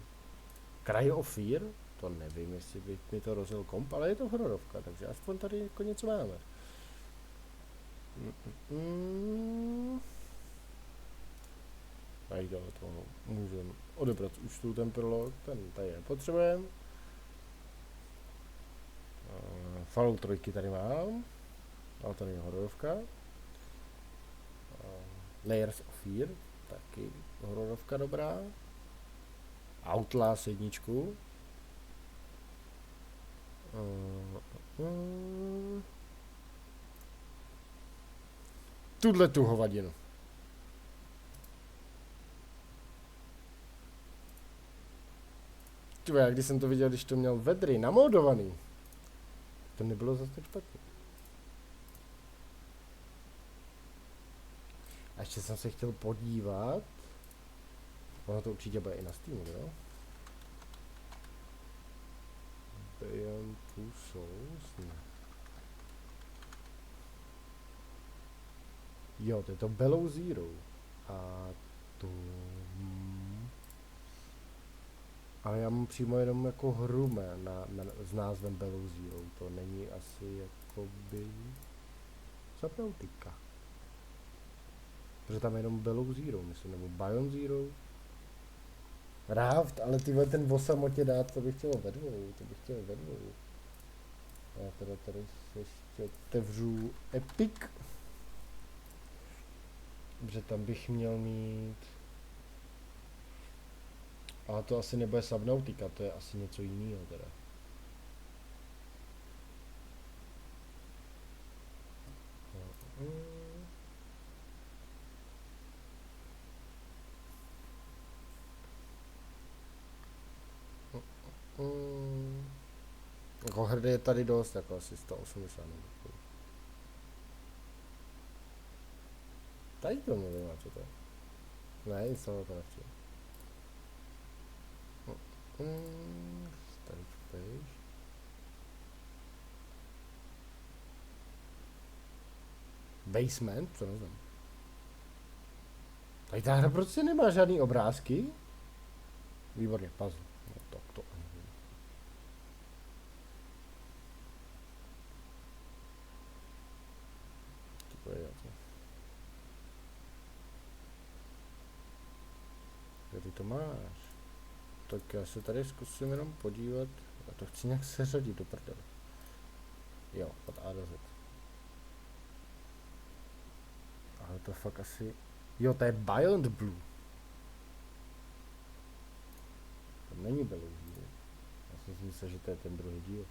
Cry of Fear? To nevím, jestli by mi to rozjel komp, ale je to hororovka, takže aspoň tady jako něco máme. Tady tohle toho můžeme odebrat z účtu ten prolog, ten tady nepotřebujeme. Fallout 3 tady mám, ale to není hororovka. Layers of Fear, taky hororovka dobrá. Outlast 1. Tuhle tu hovadinu. Tyhle, když jsem to viděl, když to měl vedry namódovaný, to nebylo zase tak špatně. A ještě jsem se chtěl podívat, ono to určitě bude i na Steamu, jo? Beyond Two Souls, ne. Jo, to je to Below Zero. A to... Ale já mám přímo jenom jako hru s názvem Below Zero. To není asi jakoby... Subnautica. Protože tam je jenom Below Zero, myslím, nebo Beyond Zero. Raft, ale tyhle ten o samotě dát, to bych chtěl ve dvou, Já teda tady se ještě otevřu Epic. Protože tam bych měl mít... Ale to asi nebude Subnautica, to je asi něco jiného teda. Jako hrdý je tady dost, jako asi 180 nebo. Tady to nevím, co to je. Ne, nic toho to nechci. Starý page. Basement, co nevím. Tady ta hra prostě nemá žádný obrázky. Výborně, puzzle. No, to nevím. To je to. Kde ty to máš? Tak já se tady zkusím jenom podívat. Já to chci nějak seřadit do prdele. Jo, od A do Z. Ale to fakt asi... Jo, to je Beyond Blue. To není Below Zero. Já jsem si myslel, že to je ten druhý díl.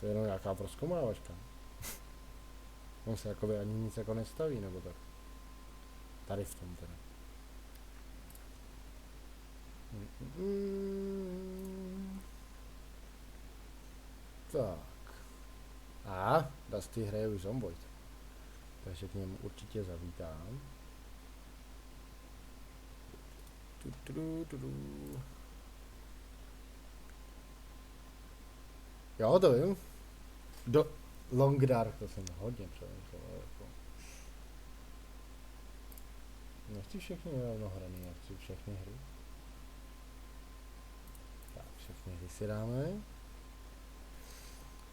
To je jenom nějaká prozkoumávačka. On se jakoby ani nic jako nestaví, nebo tak. Tady v tom teda. Tak. A Dusty hraje už Zomboid. Takže k němu určitě zavítám. Jo, to vím. Do Long Dark, to jsem hodně přemýšlel. Jako. Nechci všechny rovnohraný, já chci všechny hry. Tak, všechny hry si dáme.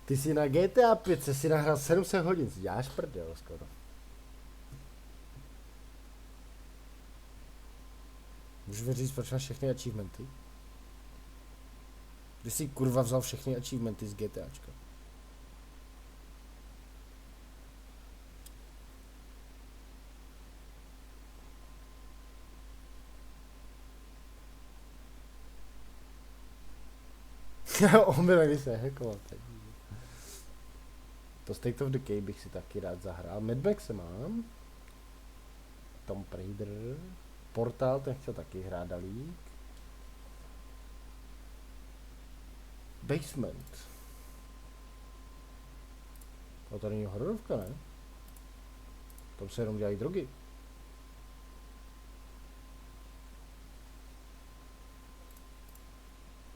Ty si na GTA 5 si nahrál 700 hodin, si děláš prdel skoro. Můžu říct, proč máš všechny achievementy? Když jsi kurva vzal všechny achievementy z GTAčka. Omylem se hackovat. To State of Decay bych si taky rád zahrál. Mad Max se mám. Tomb Raider. Portal, ten chtěl taky hrát dalík. Basement. No to není hororovka, ne? Tam se jenom dělají drogy.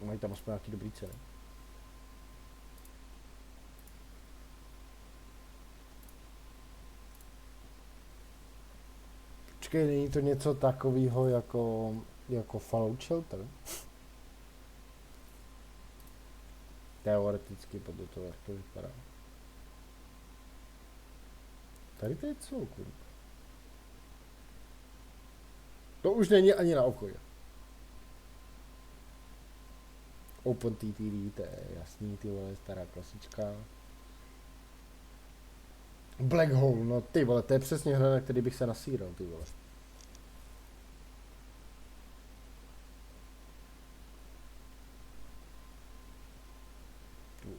Mají tam aspoň nějaký dobrý ceny. Počkej, není to něco takového jako Fallout Shelter? Teoreticky podle toho, jak to vypadá. Tady to je co, kurva. To už není ani na oko. OpenTTD, to je jasný, ty vole, stará klasička. Black Hole, no ty vole, to je přesně hra, na který bych se nasíral, ty vole.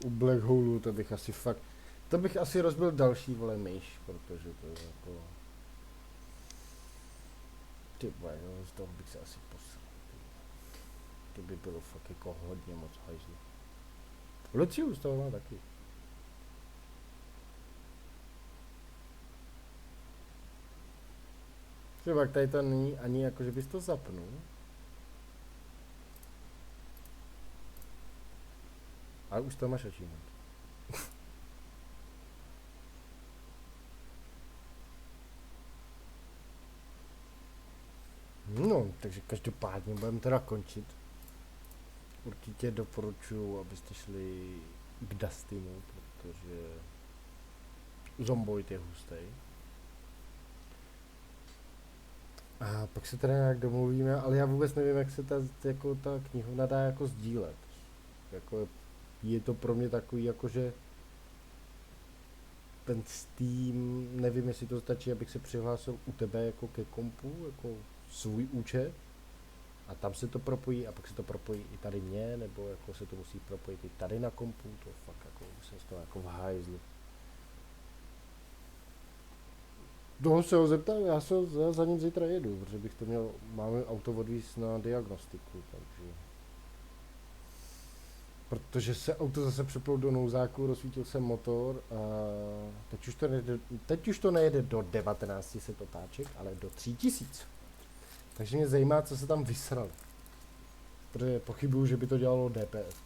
U Black Hole to bych asi fakt, to bych asi rozbil další, vole, myš, protože to je jako... Ty vole, no, z toho bych se asi poslal. To by bylo fakt jako hodně moc hajzlu. Lucius toho má taky. Třeba tady to není ani jako, že bys to zapnul. A už to máš achievement. No, takže každopádně budeme teda končit. Určitě doporučuji, abyste šli k Dustymu, protože Zomboid je hustý. A pak se teda nějak domluvíme, ale já vůbec nevím, jak se ta knihovna dá jako sdílet. Jako je to pro mě takový, jakože ten Steam, nevím, jestli to stačí, abych se přihlásil u tebe jako ke kompu, jako svůj účet. A tam se to propojí a pak se to propojí i tady mě, nebo jako se to musí propojit i tady na kompu, to fakt jako jsem z toho jako v hajzlu. Toho se ho zeptám, já za ním zítra jedu, protože bych to měl, máme auto odvízt na diagnostiku, takže... Protože se auto zase přeplo do nouzáku, rozsvítil se motor a teď už to nejede do 1900 otáček, ale do 3000. Takže mě zajímá, co se tam vysralo. Protože pochybuju, že by to dělalo DPS.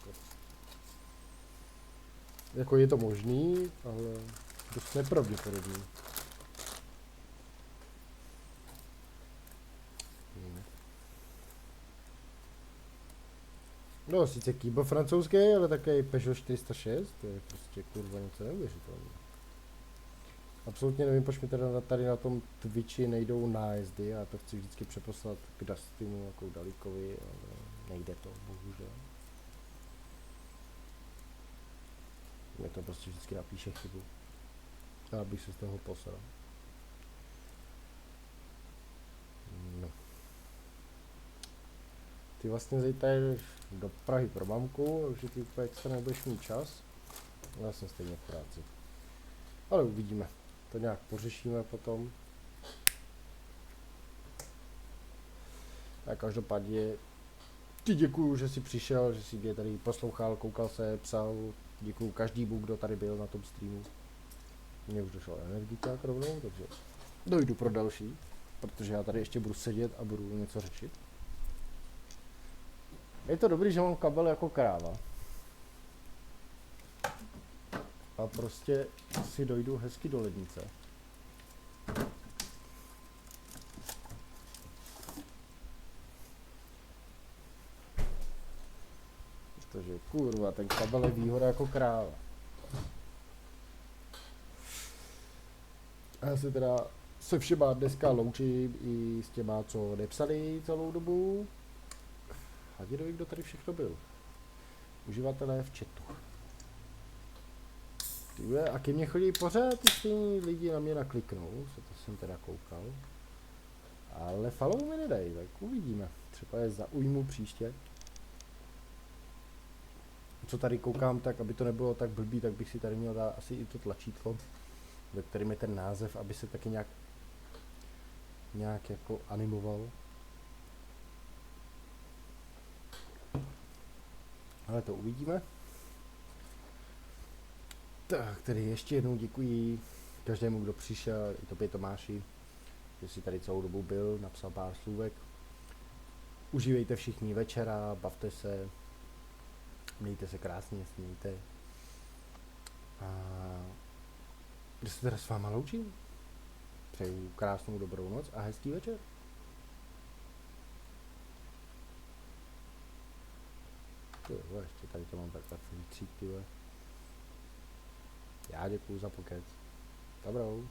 Jako je to možný, ale dost nepravděpodobný. No, sice kýbo francouzský, ale také Peugeot 406, to je prostě kurva něco neuvěřitelného. Absolutně nevím, proč mi teda tady na tom Twitchi nejdou nájezdy, já to chci vždycky přeposlat k Dustymu, jako Dalíkovi, ale nejde to, bohužel. Mě to prostě vždycky napíše chybu. Já bych se z toho posral. No. Ty vlastně zítra jdeš do Prahy pro mamku, takže ty úplně extra nebudeš mít čas. Já jsem stejně v práci. Ale uvidíme. To nějak pořešíme potom. A každopádně ti děkuju, že jsi přišel, že jsi mě tady poslouchal, koukal se, psal. Děkuju každému, kdo tady byl na tom streamu. Mně už došel energiťák rovnou, takže dojdu pro další, protože já tady ještě budu sedět a budu něco řešit. Je to dobrý, že mám kabel jako kráva. A prostě si dojdu hezky do lednice. Protože kurva, ten kabel je výhoda jako kráva. A já se teda se všema dneska loučím i s těma, co nepsali celou dobu. A dědovi, kdo tady všechno byl. Uživatelé v chatu. Tyhle, a ke mně chodí pořád ty stejní lidi na mě nakliknou, co to jsem teda koukal. Ale follow mi nedají, tak uvidíme. Třeba je zaujmu příště. co tady koukám, tak aby to nebylo tak blbý, tak bych si tady měl dát asi i to tlačítko, ve kterém je ten název, aby se taky nějak jako animoval. Ale to uvidíme. Tak, tedy ještě jednou děkuji každému, kdo přišel, i tobě Tomáši, že jsi tady celou dobu byl, napsal pár slůvek. Užívejte všichni večera, bavte se, mějte se krásně, smějte. A kde se teda s váma loučím? Přeju krásnou dobrou noc a hezký večer. Jo, ještě tady to mám takhle filtřík, tyhle. Já děkuju za pokec. Dobrou.